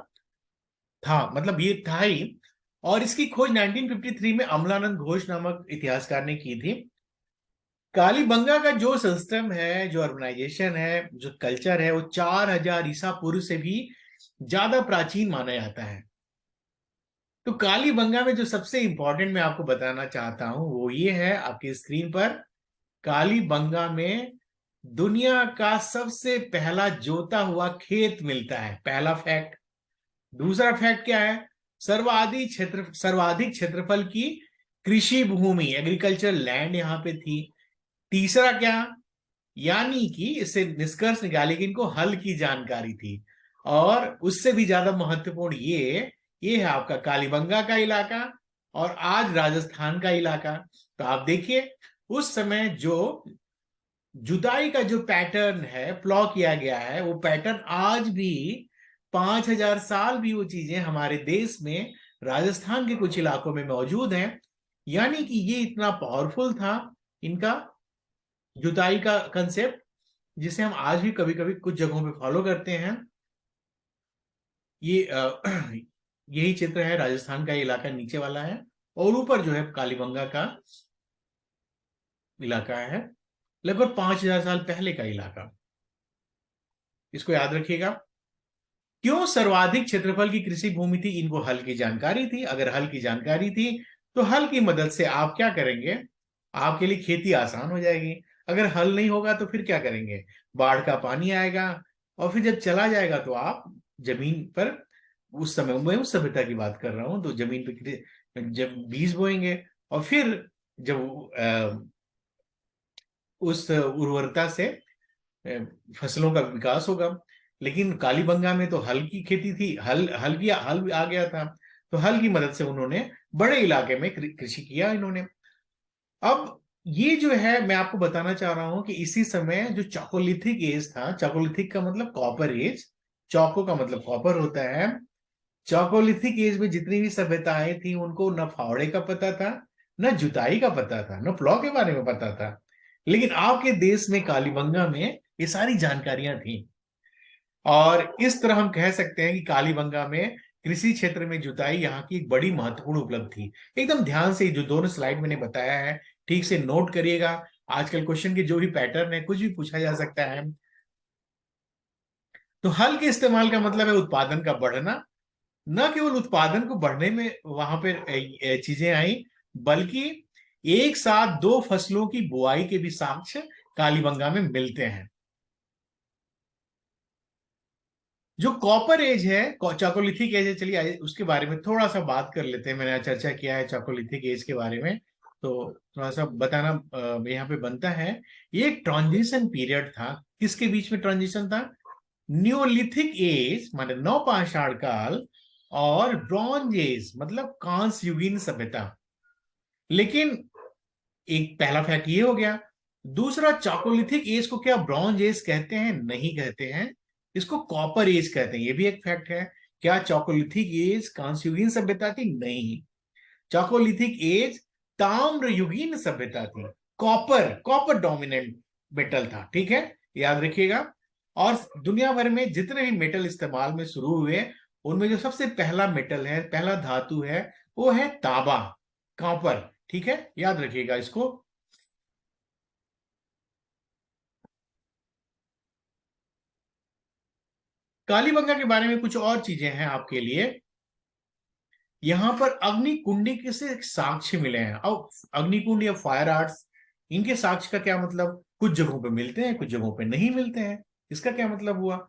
था, मतलब ये था ही। और इसकी खोज 1953 में अमलानंद घोष नामक इतिहासकार ने की थी। कालीबंगा का जो सिस्टम है, जो अर्बनाइजेशन है, जो कल्चर है, वो 4000 ईसा पूर्व से भी ज्यादा प्राचीन माना जाता है। तो कालीबंगा में जो सबसे इंपॉर्टेंट मैं आपको बताना चाहता हूं वो ये है, आपकी स्क्रीन पर। कालीबंगा में दुनिया का सबसे पहला जोता हुआ खेत मिलता है, पहला फैक्ट। दूसरा फैक्ट क्या है? सर्वाधिक क्षेत्रफल की कृषि भूमि, एग्रीकल्चर लैंड यहां पे थी। तीसरा क्या? यानी कि इससे निष्कर्ष निकाले कि इनको हल की जानकारी थी। और उससे भी ज्यादा महत्वपूर्ण ये है आपका कालीबंगा का इलाका और आज राजस्थान का इलाका। तो आप देखिए उस समय जो जुताई का जो पैटर्न है, प्लॉ किया गया है, वो पैटर्न आज भी 5000 साल भी वो चीजें हमारे देश में राजस्थान के कुछ इलाकों में मौजूद हैं। यानी कि ये इतना पावरफुल था इनका जुताई का कंसेप्ट, जिसे हम आज भी कभी कभी कुछ जगहों पे फॉलो करते हैं। ये यही चित्र है, राजस्थान का इलाका नीचे वाला है, और ऊपर जो है कालीबंगा का इलाका है, लगभग 5000 साल पहले का इलाका। इसको याद रखिएगा। क्यों सर्वाधिक क्षेत्रफल की कृषि भूमि थी? इनको हल की जानकारी थी। अगर हल की जानकारी थी तो हल की मदद से आप क्या करेंगे? आपके लिए खेती आसान हो जाएगी। अगर हल नहीं होगा तो फिर क्या करेंगे? बाढ़ का पानी आएगा, और फिर जब चला जाएगा तो आप जमीन पर, उस समय मैं उस सभ्यता की बात कर रहा हूं, तो जमीन पर जब बीज बोएंगे, और फिर जब उस उर्वरता से फसलों का विकास होगा। लेकिन कालीबंगा में तो हल की खेती थी, हल आ गया था, तो हल की मदद से उन्होंने बड़े इलाके में कृषि किया इन्होंने। अब ये जो है मैं आपको बताना चाह रहा हूं कि इसी समय जो चौकोलिथिक एज था, चौकोलिथिक का मतलब कॉपर एज, चौको का मतलब कॉपर होता है। चौकोलिथिक एज में जितनी भी सभ्यताएं थी उनको न फावड़े का पता था, न जुताई का पता था, न प्लॉ के बारे में पता था। लेकिन आपके देश में कालीबंगा में ये सारी जानकारियां थी, और इस तरह हम कह सकते हैं कि कालीबंगा में कृषि क्षेत्र में जुताई यहाँ की एक बड़ी महत्वपूर्ण उपलब्धि थी। एकदम ध्यान से जो दोनों स्लाइड मैंने बताया है ठीक से नोट करिएगा। आजकल क्वेश्चन के जो भी पैटर्न है, कुछ भी पूछा जा सकता है। तो हल के इस्तेमाल का मतलब है उत्पादन का बढ़ना। न केवल उत्पादन को बढ़ने में वहां पर चीजें आई, बल्कि एक साथ दो फसलों की बुआई के भी साक्ष्य कालीबंगा में मिलते हैं। जो कॉपर एज है, चाकोलिथिक एज है, चलिए उसके बारे में थोड़ा सा बात कर लेते हैं। मैंने आज चर्चा किया है चाकोलिथिक एज के बारे में, तो थोड़ा सा बताना यहाँ पे बनता है। ये एक ट्रांजिशन पीरियड था। किसके बीच में ट्रांजिशन था? न्यूलिथिक एज माने नवपाषाण काल, और ब्रॉन्ज एज मतलब कांस्य युगीन सभ्यता। लेकिन एक पहला फैक्ट ये हो गया। दूसरा, चाकोलिथिक एज को क्या ब्रॉन्ज एज कहते हैं? नहीं कहते हैं, इसको कॉपर एज कहते हैं। ये भी एक फैक्ट है। क्या चाकोलिथिक एज कांस्यूरियन सभ्यता थी? नहीं, चाकोलिथिक एज ताम्रयुगीन सभ्यता थी। कॉपर कॉपर डोमिनेंट मेटल था, ठीक है, याद रखिएगा। और दुनिया भर में जितने भी मेटल इस्तेमाल में शुरू हुए, उनमें जो सबसे पहला मेटल है, पहला धातु है, वो है तांबा, कॉपर, ठीक है, याद रखिएगा इसको। कालीबंगा के बारे में कुछ और चीजें हैं आपके लिए। यहां पर अग्नि कुंडी के से साक्ष्य मिले हैं। अब अग्निकुंड या फायर आर्ट्स, इनके साक्ष्य का क्या मतलब? कुछ जगहों पे मिलते हैं, कुछ जगहों पे नहीं मिलते हैं। इसका क्या मतलब हुआ?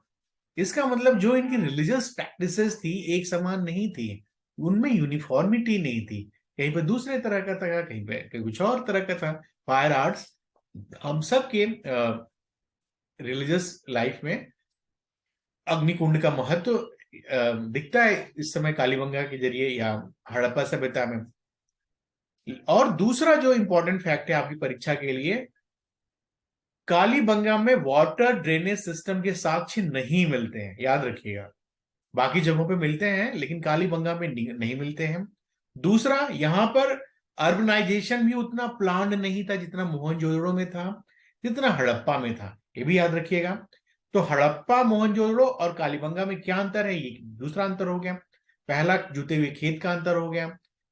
इसका मतलब जो इनकी रिलीजियस प्रैक्टिसेस थी, एक समान नहीं थी, उनमें यूनिफॉर्मिटी नहीं थी। कहीं पे दूसरे तरह का था, कहीं पे कहीं कुछ और तरह का था। फायर आर्ट्स हम सब के रिलीजियस लाइफ में अग्निकुंड का महत्व दिखता है इस समय कालीबंगा के जरिए या हड़प्पा सभ्यता में। और दूसरा जो इंपॉर्टेंट फैक्ट है आपकी परीक्षा के लिए, कालीबंगा में वाटर ड्रेनेज सिस्टम के साक्ष्य नहीं मिलते हैं, याद रखिएगा। बाकी जगहों पे मिलते हैं लेकिन कालीबंगा में नहीं मिलते हैं। दूसरा, यहां पर अर्बनाइजेशन भी उतना प्लान्ड नहीं था जितना मोहनजोदड़ो में था, जितना हड़प्पा में था, ये भी याद रखिएगा। तो हड़प्पा, मोहनजोदड़ो और कालीबंगा में क्या अंतर है? ये दूसरा अंतर हो गया। पहला, जुते हुए खेत का अंतर हो गया।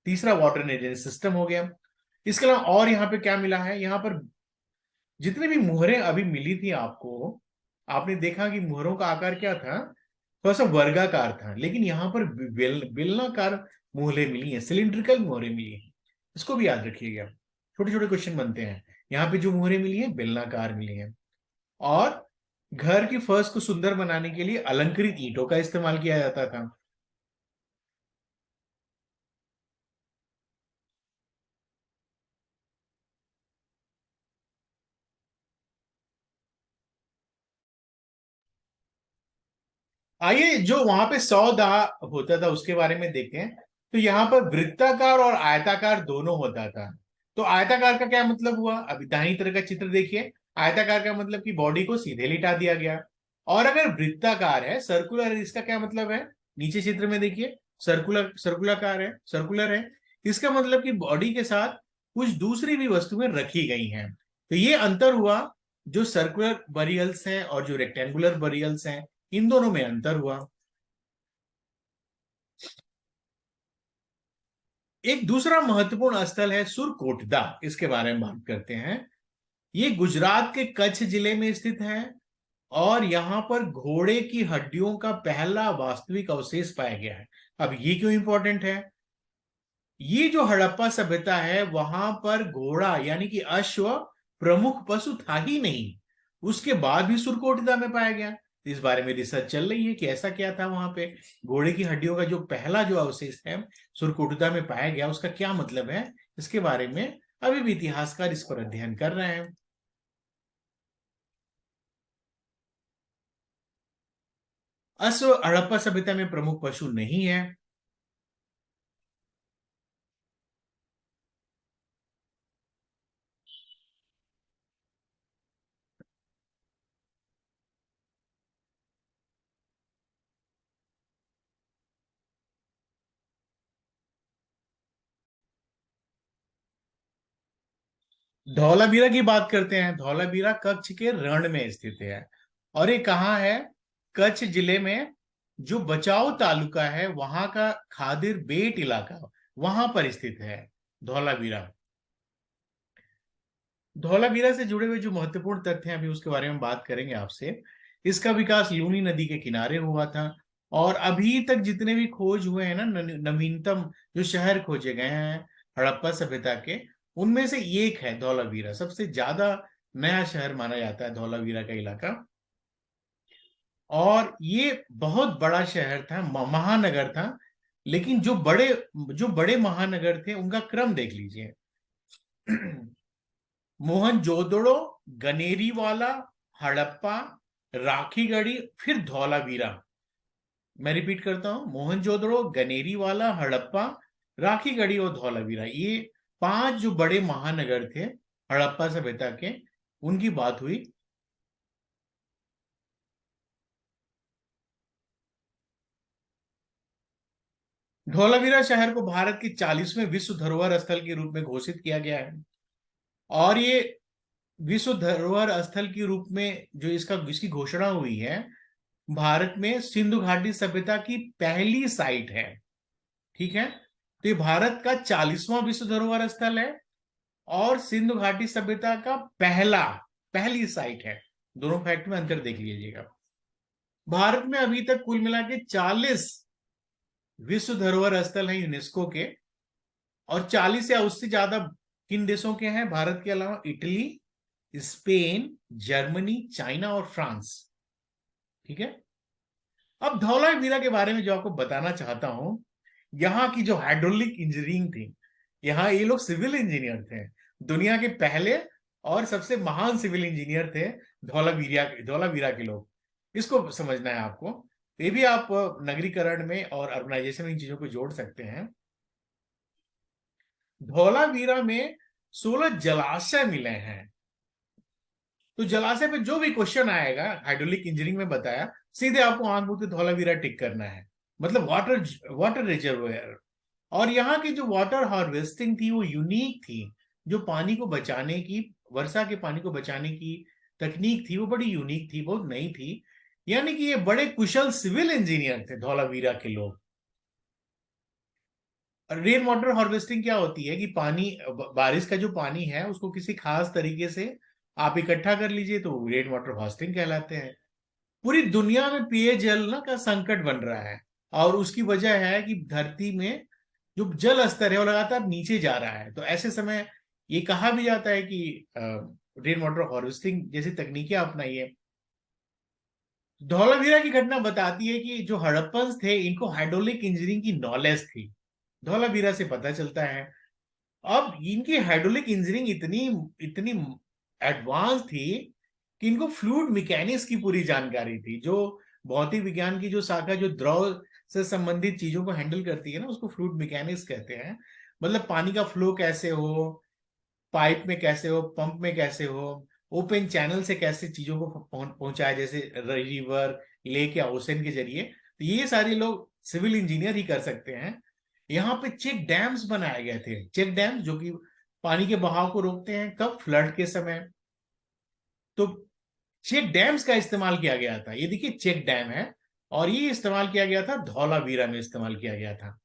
तीसरा, वाटर ड्रेनेज सिस्टम हो गया। इसके अलावा और यहाँ पे क्या मिला है? यहाँ पर जितने भी मुहरें अभी मिली थी आपको, आपने देखा कि मुहरों का आकार क्या था? थोड़ा सा वर्गाकार था, लेकिन यहां पर बेलनाकार मुहरें मिली हैं, सिलिंड्रिकल मुहरें मिली हैं। इसको भी याद रखिएगा, छोटे छोटे क्वेश्चन बनते हैं। यहाँ पे जो मुहरें मिली हैं, बेलनाकार मिली हैं। और घर की फर्श को सुंदर बनाने के लिए अलंकृत ईंटों का इस्तेमाल किया जाता था। आइए, जो वहां पे 100 दाह होता था उसके बारे में देखते हैं। तो यहाँ पर वृत्ताकार और आयताकार दोनों होता था। तो आयताकार का क्या मतलब हुआ? अभी दाहिनी तरह का चित्र देखिए। आयताकार का मतलब कि बॉडी को सीधे लिटा दिया गया। और अगर वृत्ताकार है, सर्कुलर, इसका क्या मतलब है? नीचे चित्र में देखिए, सर्कुलर, सर्कुलाकार है, सर्कुलर है। इसका मतलब कि बॉडी के साथ कुछ दूसरी भी वस्तुएं रखी गई हैं। तो ये अंतर हुआ। जो सर्कुलर बरियल्स हैं और जो रेक्टेंगुलर बरियल्स हैं, इन दोनों में अंतर हुआ। एक दूसरा महत्वपूर्ण स्थल है सुरकोटदा, इसके बारे में बात करते हैं। ये गुजरात के कच्छ जिले में स्थित है। और यहां पर घोड़े की हड्डियों का पहला वास्तविक अवशेष पाया गया है। अब ये क्यों इंपॉर्टेंट है? ये जो हड़प्पा सभ्यता है, वहां पर घोड़ा यानी कि अश्व प्रमुख पशु था ही नहीं। उसके बाद भी सुरकोटिदा में पाया गया। इस बारे में रिसर्च चल रही है कि ऐसा क्या था वहां पे। घोड़े की हड्डियों का जो पहला जो अवशेष है सुरकोटिदा में पाया गया, उसका क्या मतलब है, इसके बारे में अभी भी इतिहासकार इस पर अध्ययन कर रहे हैं। अश्व हड़प्पा सभ्यता में प्रमुख पशु नहीं है। धौलावीरा की बात करते हैं। धौलावीरा कच्छ के रण में स्थित है। और ये कहाँ है? कच्छ जिले में जो बचाव तालुका है, वहां का खादिर बेट इलाका, वहां पर स्थित है धौलावीरा। धौलावीरा से जुड़े हुए जो महत्वपूर्ण तथ्य हैं, अभी उसके बारे में बात करेंगे आपसे। इसका विकास लूनी नदी के किनारे हुआ था। और अभी तक जितने भी खोज हुए हैं ना, नवीनतम जो शहर खोजे गए हैं हड़प्पा सभ्यता के, उनमें से एक है धौलावीरा। सबसे ज्यादा नया शहर माना जाता है धौलावीरा का इलाका। और ये बहुत बड़ा शहर था, महानगर था। लेकिन जो बड़े महानगर थे, उनका क्रम देख लीजिए। मोहनजोदड़ो, गनेरीवाला, हड़प्पा, राखीगढ़ी, फिर धौलावीरा। मैं रिपीट करता हूं, मोहनजोदड़ो, गनेरीवाला, हड़प्पा, राखीगढ़ी और धौलावीरा। ये 5 जो बड़े महानगर थे हड़प्पा सभ्यता के, उनकी बात हुई। धौलावीरा शहर को भारत के 40वें विश्व धरोहर स्थल के रूप में घोषित किया गया है। और ये विश्व धरोहर स्थल के रूप में जो इसकी घोषणा हुई है, भारत में सिंधु घाटी सभ्यता की पहली साइट है। ठीक है, तो ये भारत का 40वां विश्व धरोहर स्थल है और सिंधु घाटी सभ्यता का पहली साइट है। दोनों फैक्ट में अंतर देख लीजिएगा। भारत में अभी तक कुल मिला के 40 विश्व धरोहर स्थल हैं यूनेस्को के, और 40 या उससे ज्यादा किन देशों के हैं भारत के अलावा? इटली, स्पेन, जर्मनी, चाइना और फ्रांस। ठीक है, अब धौलावीरा के बारे में जो आपको बताना चाहता हूं, यहाँ की जो हाइड्रोलिक इंजीनियरिंग थी, यहाँ ये लोग सिविल इंजीनियर थे। दुनिया के पहले और सबसे महान सिविल इंजीनियर थे धौलावीरा के लोग। इसको समझना है आपको। ये भी आप नगरीकरण में और अर्बनाइजेशन में इन चीजों को जोड़ सकते हैं। धौलावीरा में 16 जलाशय मिले हैं। तो जलाशय पे जो भी क्वेश्चन आएगा, हाइड्रोलिक इंजीनियरिंग में बताया, सीधे आपको आंख मूंद के धौलावीरा टिक करना है। मतलब वाटर वाटर रिजर्वायर। और यहाँ की जो वाटर हार्वेस्टिंग थी वो यूनिक थी। जो पानी को बचाने की, वर्षा के पानी को बचाने की तकनीक थी, वो बड़ी यूनिक थी, बहुत नई थी। यानी कि ये बड़े कुशल सिविल इंजीनियर थे धौलावीरा के लोग। रेन वाटर हार्वेस्टिंग क्या होती है कि पानी, बारिश का जो पानी है उसको किसी खास तरीके से आप इकट्ठा कर लीजिए, तो रेन वाटर हार्वेस्टिंग कहलाते हैं। पूरी दुनिया में पेयजल ना का संकट बन रहा है, और उसकी वजह है कि धरती में जो जल स्तर है वो लगातार नीचे जा रहा है। तो ऐसे समय ये कहा भी जाता है कि रेन वाटर हार्वेस्टिंग जैसी तकनीकें अपनाइए। धौलावीरा की घटना बताती है कि जो हड़प्पन्स थे इनको हाइड्रोलिक इंजीनियरिंग की नॉलेज थी। धौलावीरा से पता चलता है। अब इनकी हाइड्रोलिक इंजीनियरिंग इतनी इतनी एडवांस थी कि इनको फ्लूइड मैकेनिक्स की पूरी जानकारी थी। जो भौतिक विज्ञान की जो शाखा जो द्रव से संबंधित चीजों को हैंडल करती है ना, उसको फ्लूइड मैकेनिक्स कहते हैं। मतलब पानी का फ्लो कैसे हो, पाइप में कैसे हो, पंप में कैसे हो, ओपन चैनल से कैसे चीजों को पहुंचाए, जैसे रिवर, लेक या ओशन के जरिए। तो ये सारे लोग सिविल इंजीनियर ही कर सकते हैं। यहाँ पे चेक डैम्स बनाए गए थे। चेक डैम्स जो कि पानी के बहाव को रोकते हैं, कब? फ्लड के समय। तो चेक डैम्स का इस्तेमाल किया गया था। ये देखिए चेक डैम है, और ये इस्तेमाल किया गया था धौलावीरा में, इस्तेमाल किया गया था।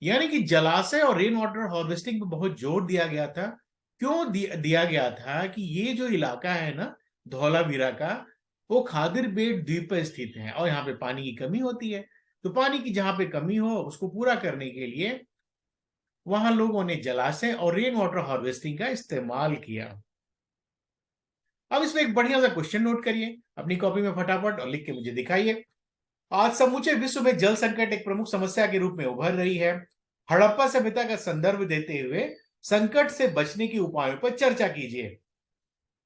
यानी कि जलाशय और रेन वाटर हार्वेस्टिंग पे बहुत जोर दिया गया था। क्यों दिया गया था कि ये जो इलाका है ना धौलावीरा का, वो खादिर बेट द्वीप पर स्थित है और यहाँ पे पानी की कमी होती है। तो पानी की जहां पे कमी हो उसको पूरा करने के लिए वहां लोगों ने जलाशय और रेन वाटर हार्वेस्टिंग का इस्तेमाल किया। अब इसमें एक बढ़िया सा क्वेश्चन नोट करिए अपनी कॉपी में फटाफट और लिख के मुझे दिखाइए। आज समूचे विश्व में जल संकट एक प्रमुख समस्या के रूप में उभर रही है। हड़प्पा सभ्यता का संदर्भ देते हुए संकट से बचने के उपायों पर चर्चा कीजिए।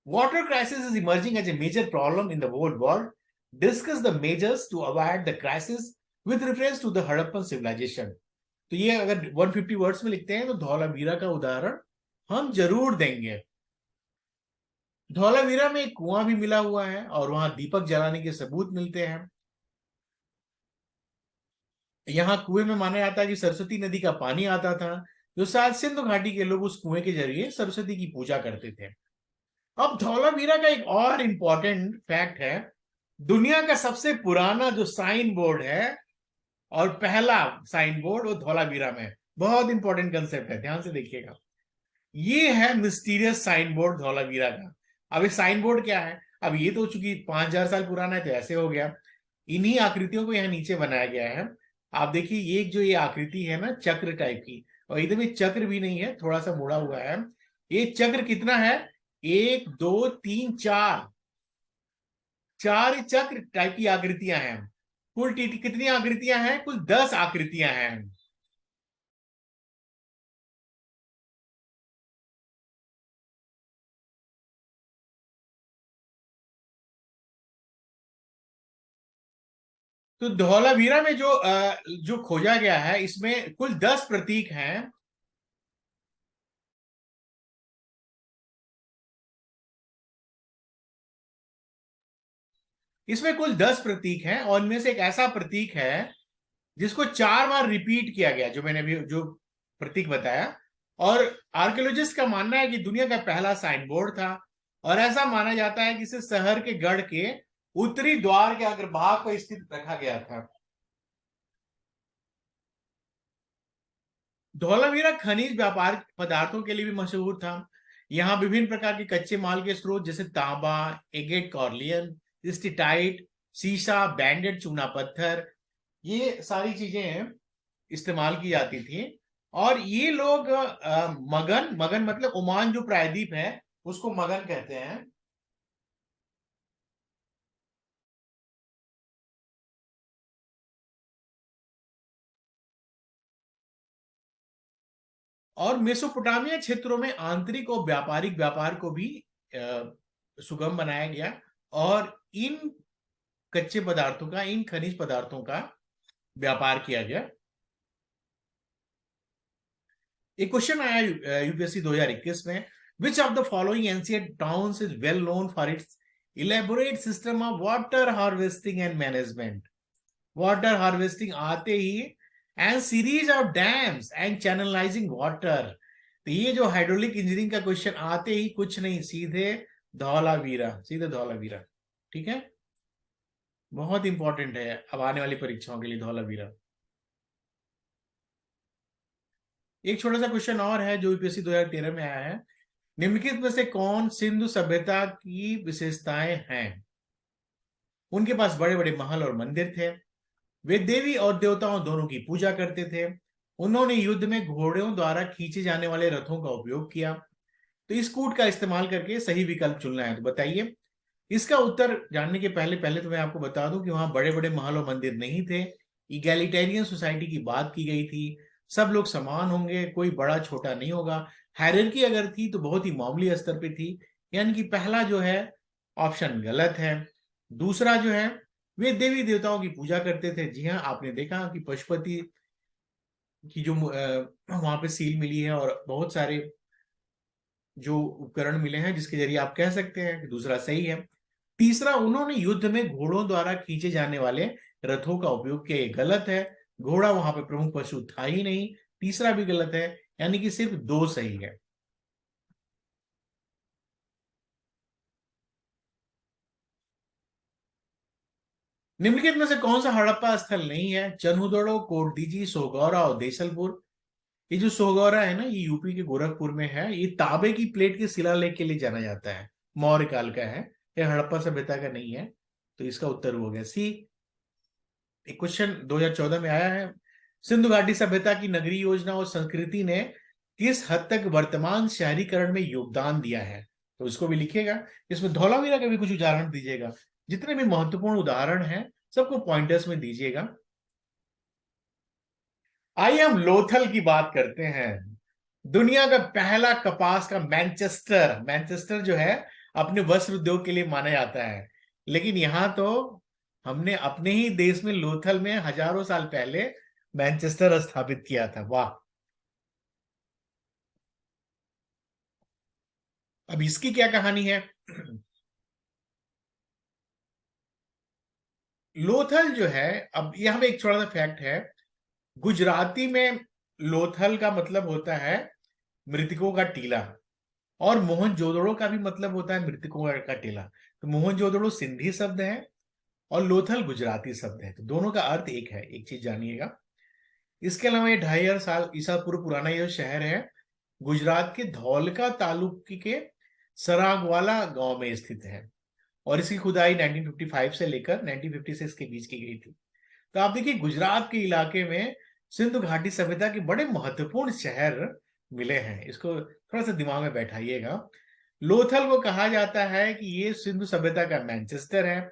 Water crisis is emerging as a major problem in the whole world. Discuss the measures to avoid the crisis with reference to the Harappan civilisation. तो ये अगर 150 वर्ड्स में लिखते हैं तो धौलावीरा का उदाहरण हम जरूर देंगे। धौलावीरा में एक कुआं भी मिला हुआ है और वहां दीपक जलाने के सबूत मिलते हैं। यहाँ कुएं में माना जाता है कि सरस्वती नदी का पानी आता था, जो शायद सिंधु घाटी के लोग उस कुएं के जरिए सरस्वती की पूजा करते थे। अब धौलावीरा का एक और इंपॉर्टेंट फैक्ट है। दुनिया का सबसे पुराना जो साइन बोर्ड है और पहला साइन बोर्ड, वो धौलावीरा में। बहुत इंपॉर्टेंट कंसेप्ट है, ध्यान से देखिएगा। ये है मिस्टीरियस साइन बोर्ड धौलावीरा का। अब ये साइन बोर्ड क्या है? अब ये तो चूंकि 5,000 साल पुराना है तो ऐसे हो गया। इन्हीं आकृतियों को यहाँ नीचे बनाया गया है। आप देखिए ये जो ये आकृति है ना चक्र टाइप की, और एकदम ये चक्र भी नहीं है, थोड़ा सा मुड़ा हुआ है। ये चक्र कितना है? 1, 2, 3, 4, 4 चक्र टाइप की आकृतियां हैं। कुल कितनी आकृतियां हैं? कुल 10 आकृतियां हैं। तो धौलावीरा में जो खोजा गया है, इसमें कुल 10 प्रतीक हैं। इसमें कुल 10 प्रतीक हैं और इनमें से एक ऐसा प्रतीक है जिसको 4 बार रिपीट किया गया, जो मैंने अभी जो प्रतीक बताया। और आर्कियोलॉजिस्ट का मानना है कि दुनिया का पहला साइन बोर्ड था, और ऐसा माना जाता है कि इसे शहर के गढ़ के उत्तरी द्वार के अग्रभाग पर स्थित रखा गया था। धौलावीरा खनिज व्यापार पदार्थों के लिए भी मशहूर था। यहाँ विभिन्न प्रकार के कच्चे माल के स्रोत जैसे तांबा, एगेट कॉर्लियन, स्टीटाइट, शीशा, बैंडेड चूना पत्थर, ये सारी चीजें इस्तेमाल की जाती थी। और ये लोग मगन, मगन मतलब ओमान जो प्रायद्वीप है उसको मगन कहते हैं। और मेसोपोटामिया क्षेत्रों में आंतरिक और व्यापारिक व्यापार को भी सुगम बनाया गया, और इन कच्चे पदार्थों का, इन खनिज पदार्थों का व्यापार किया गया। एक क्वेश्चन आया यूपीएससी 2021 में, which of the following ancient towns is well known for its elaborate system of water harvesting and management. Water harvesting आते ही, and series of dams and channelising water. तो ये जो हाइड्रोलिक इंजीनियरिंग का क्वेश्चन आते ही कुछ नहीं, सीधे धौलावीरा, सीधे धौलावीरा। ठीक है, बहुत इंपॉर्टेंट है अब आने वाली परीक्षाओं के लिए धौलावीरा। एक छोटा सा क्वेश्चन और है जो यूपीएससी 2013 में आया है, निम्नलिखित में से कौन सिंधु सभ्यता की विशेषताएं हैं। उनके पास बड़े बड़े महल और मंदिर थे, वे देवी और देवताओं दोनों की पूजा करते थे, उन्होंने युद्ध में घोड़ों द्वारा खींचे जाने वाले रथों का उपयोग किया। तो इस कूट का इस्तेमाल करके सही विकल्प चुनना है, तो बताइए। इसका उत्तर जानने के पहले पहले तो मैं आपको बता दूं कि वहां बड़े बड़े महल और मंदिर नहीं थे। इगैलिटेरियन सोसाइटी की बात की गई थी, सब लोग समान होंगे, कोई बड़ा छोटा नहीं होगा। हायरार्की अगर थी तो बहुत ही मामूली स्तर पे थी, यानी कि पहला जो है ऑप्शन गलत है। दूसरा जो है, वे देवी देवताओं की पूजा करते थे। जी हाँ, आपने देखा कि पशुपति की जो वहां पे सील मिली है और बहुत सारे जो उपकरण मिले हैं जिसके जरिए आप कह सकते हैं कि दूसरा सही है। तीसरा, उन्होंने युद्ध में घोड़ों द्वारा खींचे जाने वाले रथों का उपयोग किया, ये गलत है। घोड़ा वहां पे प्रमुख पशु था ही नहीं। तीसरा भी गलत है, यानी कि सिर्फ दो सही है। निम्नलिखित में से कौन सा हड़प्पा स्थल नहीं है। चनहुदड़ो, कोटदीजी, सोगौरा और देसलपुर। ये जो सोगौरा है ना, ये यूपी के गोरखपुर में है। ये तांबे की प्लेट के शिलालेख के लिए जाना जाता है, मौर्य काल का है, ये हड़प्पा सभ्यता का नहीं है। तो इसका उत्तर हो गया सी। एक क्वेश्चन 2014 में आया है, सिंधु घाटी सभ्यता की नगरीय योजना और संस्कृति ने किस हद तक वर्तमान शहरीकरण में योगदान दिया है। तो इसको भी लिखिएगा, इसमें धौलावीरा के भी कुछ उदाहरण दीजिएगा। जितने भी महत्वपूर्ण उदाहरण हैं सबको पॉइंटर्स में दीजिएगा। आइए हम लोथल की बात करते हैं। दुनिया का पहला कपास का मैनचेस्टर, मैनचेस्टर जो है अपने वस्त्र उद्योग के लिए माना जाता है। लेकिन यहां तो हमने अपने ही देश में लोथल में हजारों साल पहले मैनचेस्टर स्थापित किया था। वाह। अब इसकी क्या कहानी है। लोथल जो है, अब यहां पे एक छोटा सा फैक्ट है। गुजराती में लोथल का मतलब होता है मृतकों का टीला, और मोहनजोदड़ो का भी मतलब होता है मृतकों का टीला। तो मोहनजोदड़ो सिंधी शब्द है और लोथल गुजराती शब्द है, तो दोनों का अर्थ एक है, एक चीज जानिएगा। इसके अलावा ये 2500 ईसा पूर्व पुराना ये शहर है, गुजरात के धौलका तालुक के सरागवाला गांव में स्थित है, और इसकी खुदाई 1955 से लेकर 1956 के बीच की गई थी। तो आप देखिए, गुजरात के इलाके में सिंधु घाटी सभ्यता के बड़े महत्वपूर्ण शहर मिले हैं, इसको थोड़ा सा दिमाग में बैठाइएगा। लोथल को कहा जाता है कि ये सिंधु सभ्यता का मैनचेस्टर है।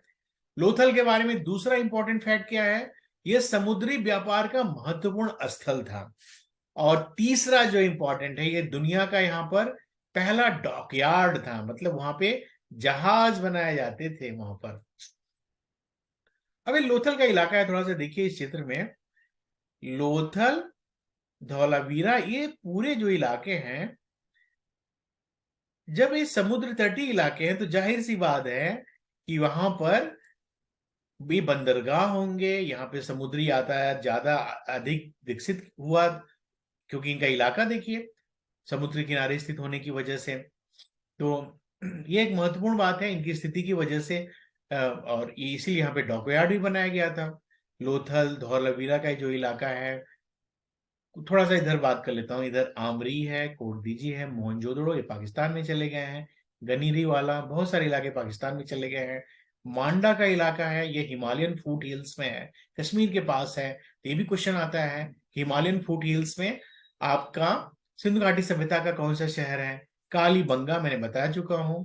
लोथल के बारे में दूसरा इंपॉर्टेंट फैक्ट क्या है, यह समुद्री व्यापार का महत्वपूर्ण स्थल था। और तीसरा जो इंपॉर्टेंट है, ये दुनिया का यहाँ पर पहला डॉकयार्ड था, मतलब वहां पे जहाज बनाए जाते थे वहां पर। अब ये लोथल का इलाका है, थोड़ा सा देखिए इस चित्र में। लोथल, धौलावीरा, ये पूरे जो इलाके हैं, जब ये समुद्र तटीय इलाके हैं तो जाहिर सी बात है कि वहां पर भी बंदरगाह होंगे, यहाँ पे समुद्री यातायात ज्यादा अधिक विकसित हुआ, क्योंकि इनका इलाका देखिए समुद्र किनारे स्थित होने की वजह से। तो ये एक महत्वपूर्ण बात है इनकी स्थिति की वजह से। और इसीलिए यहाँ पे डॉकयार्ड भी बनाया गया था। लोथल धौलावीरा का जो इलाका है, थोड़ा सा इधर बात कर लेता हूँ। इधर आमरी है, कोटदीजी है, मोहनजोदड़ो, ये पाकिस्तान में चले गए हैं। गनीरी वाला, बहुत सारे इलाके पाकिस्तान में चले गए हैं। मांडा का इलाका है, ये हिमालयन फूट हिल्स में है, कश्मीर के पास है। तो ये भी क्वेश्चन आता है, हिमालयन फूट हिल्स में आपका सिंधु घाटी सभ्यता का कौन सा शहर है? कालीबंगा मैंने बता चुका हूं।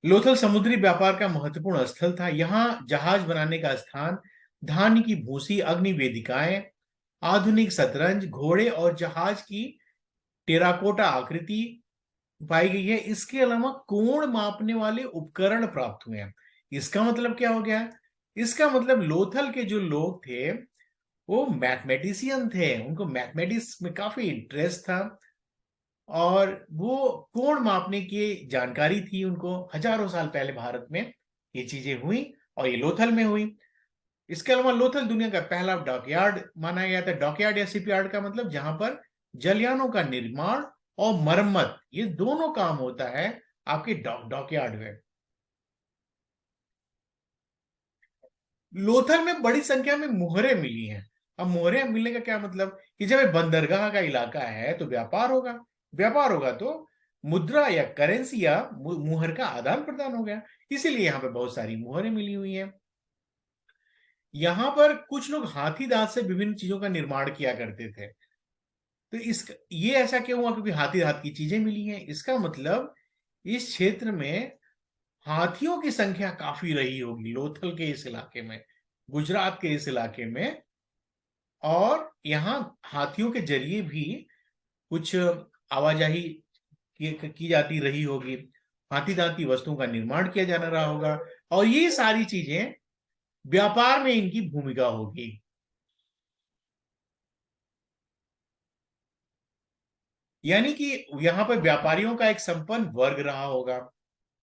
लोथल समुद्री व्यापार का महत्वपूर्ण स्थल था। यहाँ जहाज बनाने का स्थान, धान की भूसी, अग्नि वेदिकाएं, आधुनिक शतरंज, घोड़े और जहाज की टेराकोटा आकृति पाई गई है। इसके अलावा कोण मापने वाले उपकरण प्राप्त हुए हैं। इसका मतलब क्या हो गया? इसका मतलब लोथल के जो लोग थे वो मैथमेटिशियन थे, उनको मैथमेटिक्स में काफी इंटरेस्ट था, और वो कोण मापने की जानकारी थी उनको। हजारों साल पहले भारत में ये चीजें हुई, और ये लोथल में हुई। इसके अलावा लोथल दुनिया का पहला डॉकयार्ड माना गया था। डॉकयार्ड या शिपयार्ड का मतलब जहां पर जलयानों का निर्माण और मरम्मत, ये दोनों काम होता है आपके डॉकयार्ड में। लोथल में बड़ी संख्या में मुहरें मिली हैं। अब मुहरें मिलने का क्या मतलब, कि जब ये बंदरगाह का इलाका है तो व्यापार होगा। व्यापार होगा तो मुद्रा या करेंसी या मुहर का आदान प्रदान हो गया। इसीलिए यहाँ पे बहुत सारी मुहरें मिली हुई हैं। यहाँ पर कुछ लोग हाथी दांत से विभिन्न चीजों का निर्माण किया करते थे। तो इस ये ऐसा क्यों हुआ? क्योंकि हाथी दांत की चीजें मिली हैं। इसका मतलब इस क्षेत्र में हाथियों की संख्या काफी रही होगी, लोथल के इस इलाके में, गुजरात के इस इलाके में। और यहाँ हाथियों के जरिए भी कुछ आवाजाही की जाती रही होगी। हाथी दांत की वस्तुओं का निर्माण किया जाना रहा होगा, और ये सारी चीजें व्यापार में इनकी भूमिका होगी। यानी कि यहाँ पर व्यापारियों का एक संपन्न वर्ग रहा होगा,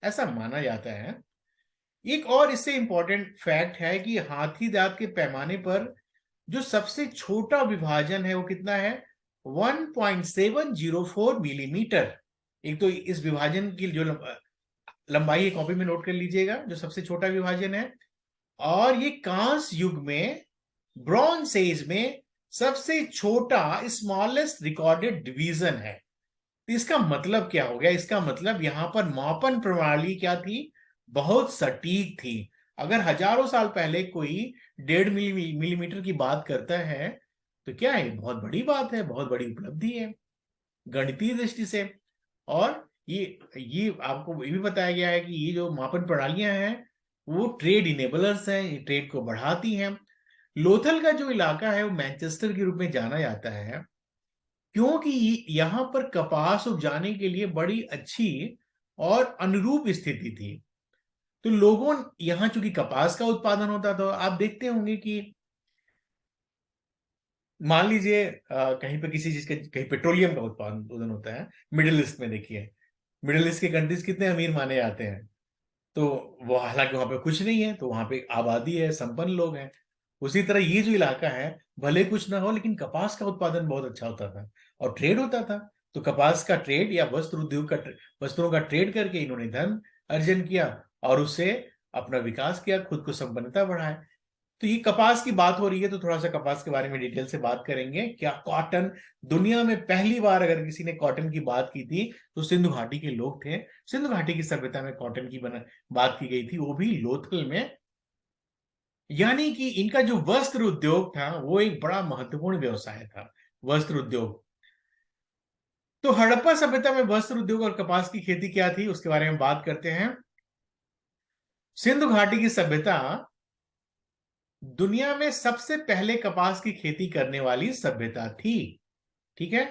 ऐसा माना जाता है। एक और इससे इंपॉर्टेंट फैक्ट है कि हाथी दांत के पैमाने पर जो सबसे छोटा विभाजन है वो कितना है? 1.704 मिलीमीटर। एक तो इस विभाजन की जो लंबाई है, कॉपी में नोट कर लीजिएगा, जो सबसे छोटा विभाजन है। और ये कांस्य युग में, ब्रॉन्ज एज में सबसे छोटा, स्मॉलेस्ट रिकॉर्डेड डिवीजन है। तो इसका मतलब क्या हो गया? इसका मतलब यहां पर मापन प्रणाली क्या थी? बहुत सटीक थी। अगर हजारों साल पहले कोई 1.5 मिलीमीटर की बात करता है तो क्या है? बहुत बड़ी बात है, बहुत बड़ी उपलब्धि है गणितीय दृष्टि से। और ये आपको ये भी बताया गया है कि ये जो मापन प्रणालियां हैं वो ट्रेड इनेबलर्स हैं, ये ट्रेड को बढ़ाती हैं। लोथल का जो इलाका है वो मैनचेस्टर के रूप में जाना जाता है, क्योंकि यहाँ पर कपास उपजाने के लिए बड़ी अच्छी और अनुरूप स्थिति थी। तो लोगों, यहाँ चूंकि कपास का उत्पादन होता था, आप देखते होंगे कि मान लीजिए कहीं पे किसी चीज का, कहीं पेट्रोलियम का उत्पादन होता है, मिडिल ईस्ट में देखिए, मिडिल ईस्ट के कंट्रीज कितने अमीर माने जाते हैं। तो वो हालांकि वहां पे कुछ नहीं है, तो वहां पे आबादी है, संपन्न लोग हैं। उसी तरह ये जो इलाका है, भले कुछ ना हो लेकिन कपास का उत्पादन बहुत अच्छा होता था और ट्रेड होता था। तो कपास का ट्रेड या वस्त्र उद्योग का वस्त्रों का ट्रेड करके इन्होंने धन अर्जन किया, और उससे अपना विकास किया, खुद को संपन्नता बढ़ाए। तो ये कपास की बात हो रही है तो थोड़ा सा कपास के बारे में डिटेल से बात करेंगे। क्या कॉटन, दुनिया में पहली बार अगर किसी ने कॉटन की बात की थी तो सिंधु घाटी के लोग थे। सिंधु घाटी की सभ्यता में कॉटन की बात की गई थी, वो भी लोथल में। यानी कि इनका जो वस्त्र उद्योग था वो एक बड़ा महत्वपूर्ण व्यवसाय था, वस्त्र उद्योग। तो हड़प्पा सभ्यता में वस्त्र उद्योग और कपास की खेती क्या थी उसके बारे में बात करते हैं। सिंधु घाटी की सभ्यता दुनिया में सबसे पहले कपास की खेती करने वाली सभ्यता थी। ठीक है।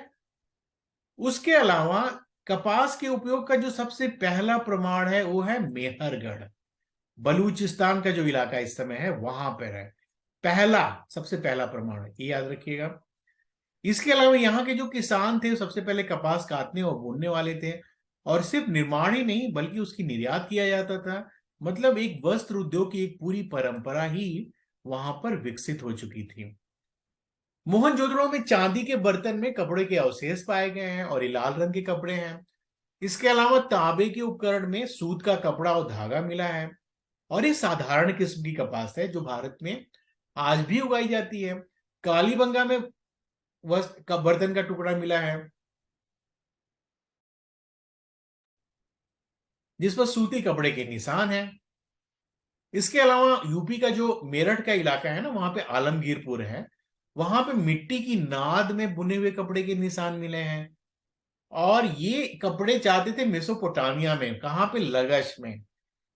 उसके अलावा कपास के उपयोग का जो सबसे पहला प्रमाण है वो है मेहरगढ़, बलूचिस्तान का जो इलाका इस समय है वहां पर है। पहला, सबसे पहला प्रमाण, ये याद रखिएगा। इसके अलावा यहाँ के जो किसान थे सबसे पहले कपास काटने और बुनने वाले थे, और सिर्फ निर्माण ही नहीं बल्कि उसकी निर्यात किया जाता था। मतलब एक वस्त्र उद्योग की एक पूरी परंपरा ही वहां पर विकसित हो चुकी थी। मोहनजोदड़ो में चांदी के बर्तन में कपड़े के अवशेष पाए गए हैं और ये लाल रंग के कपड़े हैं। इसके अलावा तांबे के उपकरण में सूत का कपड़ा और धागा मिला है, और ये साधारण किस्म की कपास है जो भारत में आज भी उगाई जाती है। कालीबंगा में वस्त्र का बर्तन का टुकड़ा मिला है जिस पर सूती कपड़े के निशान हैं। इसके अलावा यूपी का जो मेरठ का इलाका है ना, वहां पे आलमगीरपुर है, वहां पे मिट्टी की नाद में बुने हुए कपड़े के निशान मिले हैं। और ये कपड़े जाते थे मेसोपोटामिया में, कहाँ पे, लगश में।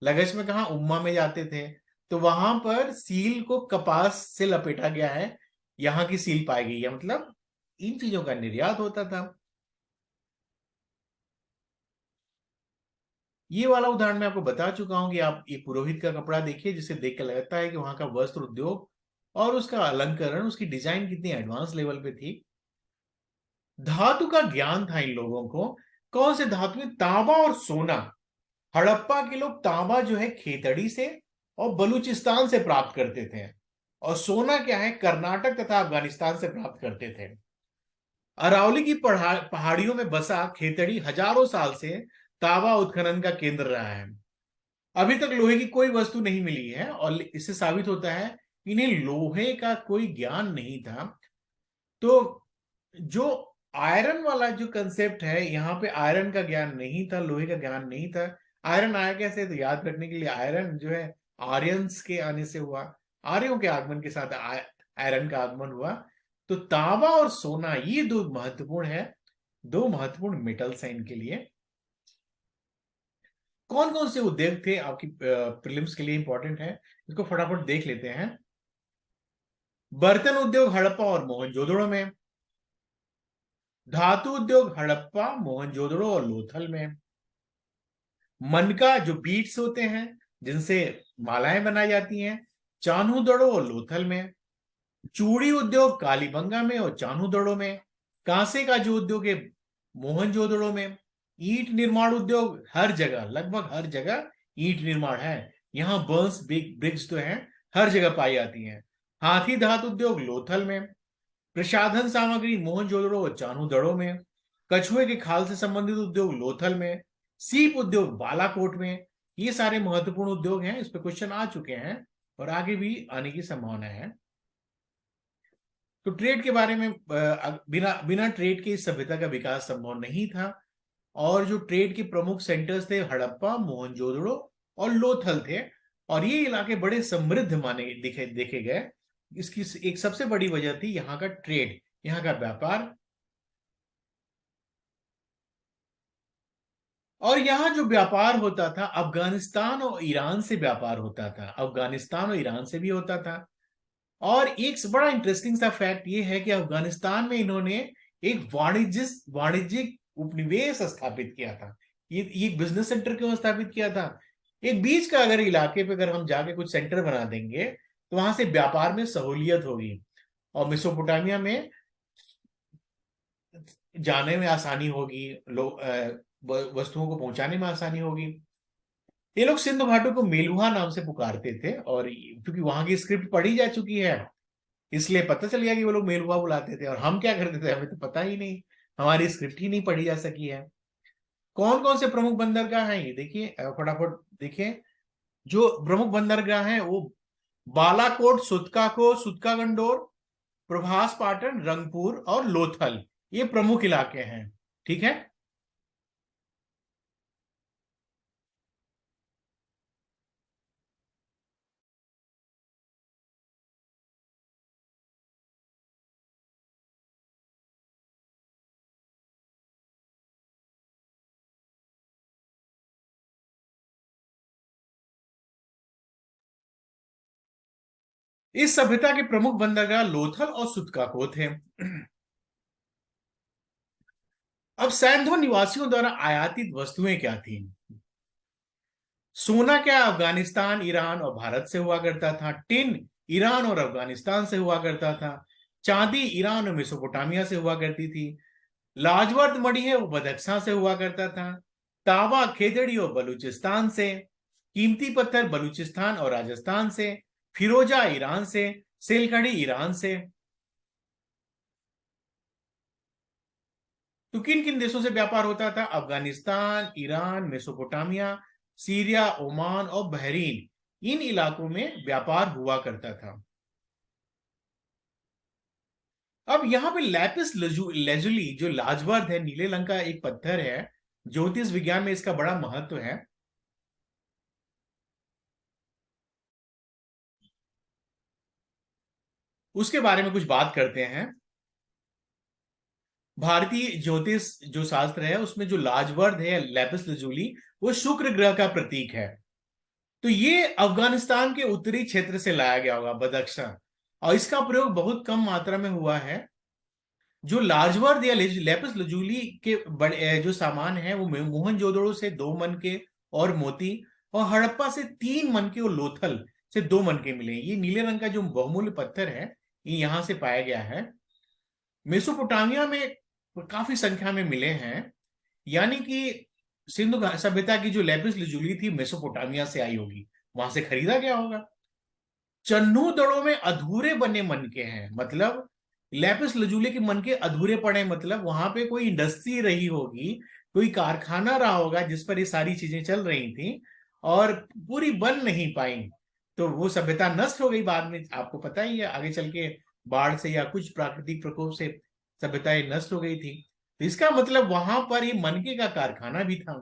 लगश में कहा, उम्मा में जाते थे। तो वहां पर सील को कपास से लपेटा गया है, यहाँ की सील पाई गई है। मतलब इन चीजों का निर्यात होता था। ये वाला उदाहरण मैं आपको बता चुका हूं कि आप ये पुरोहित का कपड़ा देखिए, जिसे देख के लगता है कि वहां का वस्त्र उद्योग और उसका अलंकरण, उसकी डिजाइन कितनी एडवांस लेवल पे थी। धातु का ज्ञान था इन लोगों को। कौन से धातु में? तांबा और सोना। हड़प्पा के लोग तांबा जो है खेतड़ी से और बलूचिस्तान से प्राप्त करते थे, और सोना क्या है, कर्नाटक तथा अफगानिस्तान से प्राप्त करते थे। अरावली की पहाड़ियों में बसा खेतड़ी हजारों साल से तांबा उत्खनन का केंद्र रहा है। अभी तक लोहे की कोई वस्तु नहीं मिली है, और इससे साबित होता है कि इन्हें लोहे का कोई ज्ञान नहीं था। तो जो आयरन वाला जो कंसेप्ट है, यहाँ पे आयरन का ज्ञान नहीं था, लोहे का ज्ञान नहीं था। आयरन आया कैसे? तो याद रखने के लिए, आयरन जो है आर्यंस के आने से हुआ, आर्यों के आगमन के साथ आयरन का आगमन हुआ। तो तांबा और सोना ये दो महत्वपूर्ण है, दो महत्वपूर्ण मेटल्स हैं इनके लिए। कौन कौन से उद्योग थे आपकी प्रीलिम्स के लिए इंपॉर्टेंट है, इसको फटाफट देख लेते हैं। बर्तन उद्योग हड़प्पा और मोहनजोदड़ो में। धातु उद्योग हड़प्पा, मोहनजोदड़ो और लोथल में। मनका जो बीट्स होते हैं जिनसे मालाएं बनाई जाती हैं, चान्हू-दड़ो और लोथल में। चूड़ी उद्योग कालीबंगा में और चान्हू-दड़ो में। कांसे का जो उद्योग है, मोहनजोदड़ो में। ईंट निर्माण उद्योग हर जगह, लगभग हर जगह ईंट निर्माण है। यहाँ बर्न्स बिग ब्रिक्स जो है हर जगह पाई जाती हैं। हाथी दांत उद्योग लोथल में। प्रसाधन सामग्री मोहनजोदड़ो और चान्हू-दड़ो में। कछुए के खाल से संबंधित उद्योग लोथल में। सीप उद्योग बालाकोट में। ये सारे महत्वपूर्ण उद्योग हैं, इस पे क्वेश्चन आ चुके हैं और आगे भी आने की संभावना है। तो ट्रेड के बारे में, बिना बिना ट्रेड के इस सभ्यता का विकास संभव नहीं था। और जो ट्रेड के प्रमुख सेंटर्स थे, हड़प्पा, मोहनजोदड़ो और लोथल थे। और ये इलाके बड़े समृद्ध माने देखे गए। इसकी एक सबसे बड़ी वजह थी यहाँ का ट्रेड, यहाँ का व्यापार। और यहाँ जो व्यापार होता था, अफगानिस्तान और ईरान से व्यापार होता था, अफगानिस्तान और ईरान से भी होता था। और एक बड़ा इंटरेस्टिंग सा फैक्ट ये है कि अफगानिस्तान में इन्होंने एक वाणिज्यिक उपनिवेश स्थापित किया था। ये बिजनेस सेंटर क्यों स्थापित किया था? एक बीच का अगर इलाके पे अगर हम जाके कुछ सेंटर बना देंगे तो वहां से व्यापार में सहूलियत होगी, और मेसोपोटामिया में जाने में आसानी होगी, लोग वस्तुओं को पहुंचाने में आसानी होगी। ये लोग सिंधु घाटी को मेलुहा नाम से पुकारते थे, और क्योंकि वहां की स्क्रिप्ट पढ़ी जा चुकी है इसलिए पता चल गया कि वो लोग मेलुहा बुलाते थे। और हम क्या करते थे, हमें तो पता ही नहीं, हमारी स्क्रिप्ट ही नहीं पढ़ी जा सकी है। कौन कौन से प्रमुख बंदरगाह हैं ये देखिए, फटाफट देखिए। जो प्रमुख बंदरगाह हैं वो बालाकोट, सुतका गंडोर, प्रभास पाटन, रंगपुर और लोथल, ये प्रमुख इलाके हैं। ठीक है। इस सभ्यता के प्रमुख बंदरगाह लोथल और सुतका को थे। अब सैंधो निवासियों द्वारा आयातित वस्तुएं क्या थी? सोना क्या अफगानिस्तान, ईरान और भारत से हुआ करता था। टिन ईरान और अफगानिस्तान से हुआ करता था। चांदी ईरान और मेसोपोटामिया से हुआ करती थी। लाजवर्द मणि है वो बदख्शां से हुआ करता था। तांबा खेजड़ी और बलूचिस्तान से। कीमती पत्थर बलूचिस्तान और राजस्थान से। फिरोजा ईरान से। सेलकड़ी ईरान से। तो किन किन देशों से व्यापार होता था? Afghanistan, Iran, Mesopotamia, Syria, Oman और बहरीन, इन इलाकों में व्यापार हुआ करता था। अब यहाँ पे लैपिस लेजुली जो लाजवर्द है, नीले रंग का एक पत्थर है, ज्योतिष विज्ञान में इसका बड़ा महत्व है। उसके बारे में कुछ बात करते हैं। भारतीय ज्योतिष जो शास्त्र है उसमें जो लाजवर्द है लैपिस लजूली, वो शुक्र ग्रह का प्रतीक है। तो ये अफगानिस्तान के उत्तरी क्षेत्र से लाया गया होगा, बदख्शां, और इसका प्रयोग बहुत कम मात्रा में हुआ है। जो लाजवर्द या लेपिस लजूली के बड़े जो सामान है वो मोहनजोदड़ो से 2 मन के और मोती, और हड़प्पा से 3 मन के और लोथल से 2 मन के मिले। ये नीले रंग का जो बहुमूल्य पत्थर है ये यहां से पाया गया है। मेसोपोटामिया में काफी संख्या में मिले हैं, यानी कि सिंधु सभ्यता की जो लेपिस लजूली थी मेसोपोटामिया से आई होगी, वहां से खरीदा गया होगा। चन्नू दड़ों में अधूरे बने मन के हैं, मतलब लैपिस लजूली के मन के अधूरे पड़े, मतलब वहां पे कोई इंडस्ट्री रही होगी, कोई कारखाना रहा होगा जिस पर ये सारी चीजें चल रही थी और पूरी बन नहीं पाई। तो वो सभ्यता नष्ट हो गई बाद में, आपको पता ही है, आगे चल के बाढ़ से या कुछ प्राकृतिक प्रकोप से सभ्यताएं नष्ट हो गई थी। तो इसका मतलब वहां पर ये मनके का कारखाना भी था।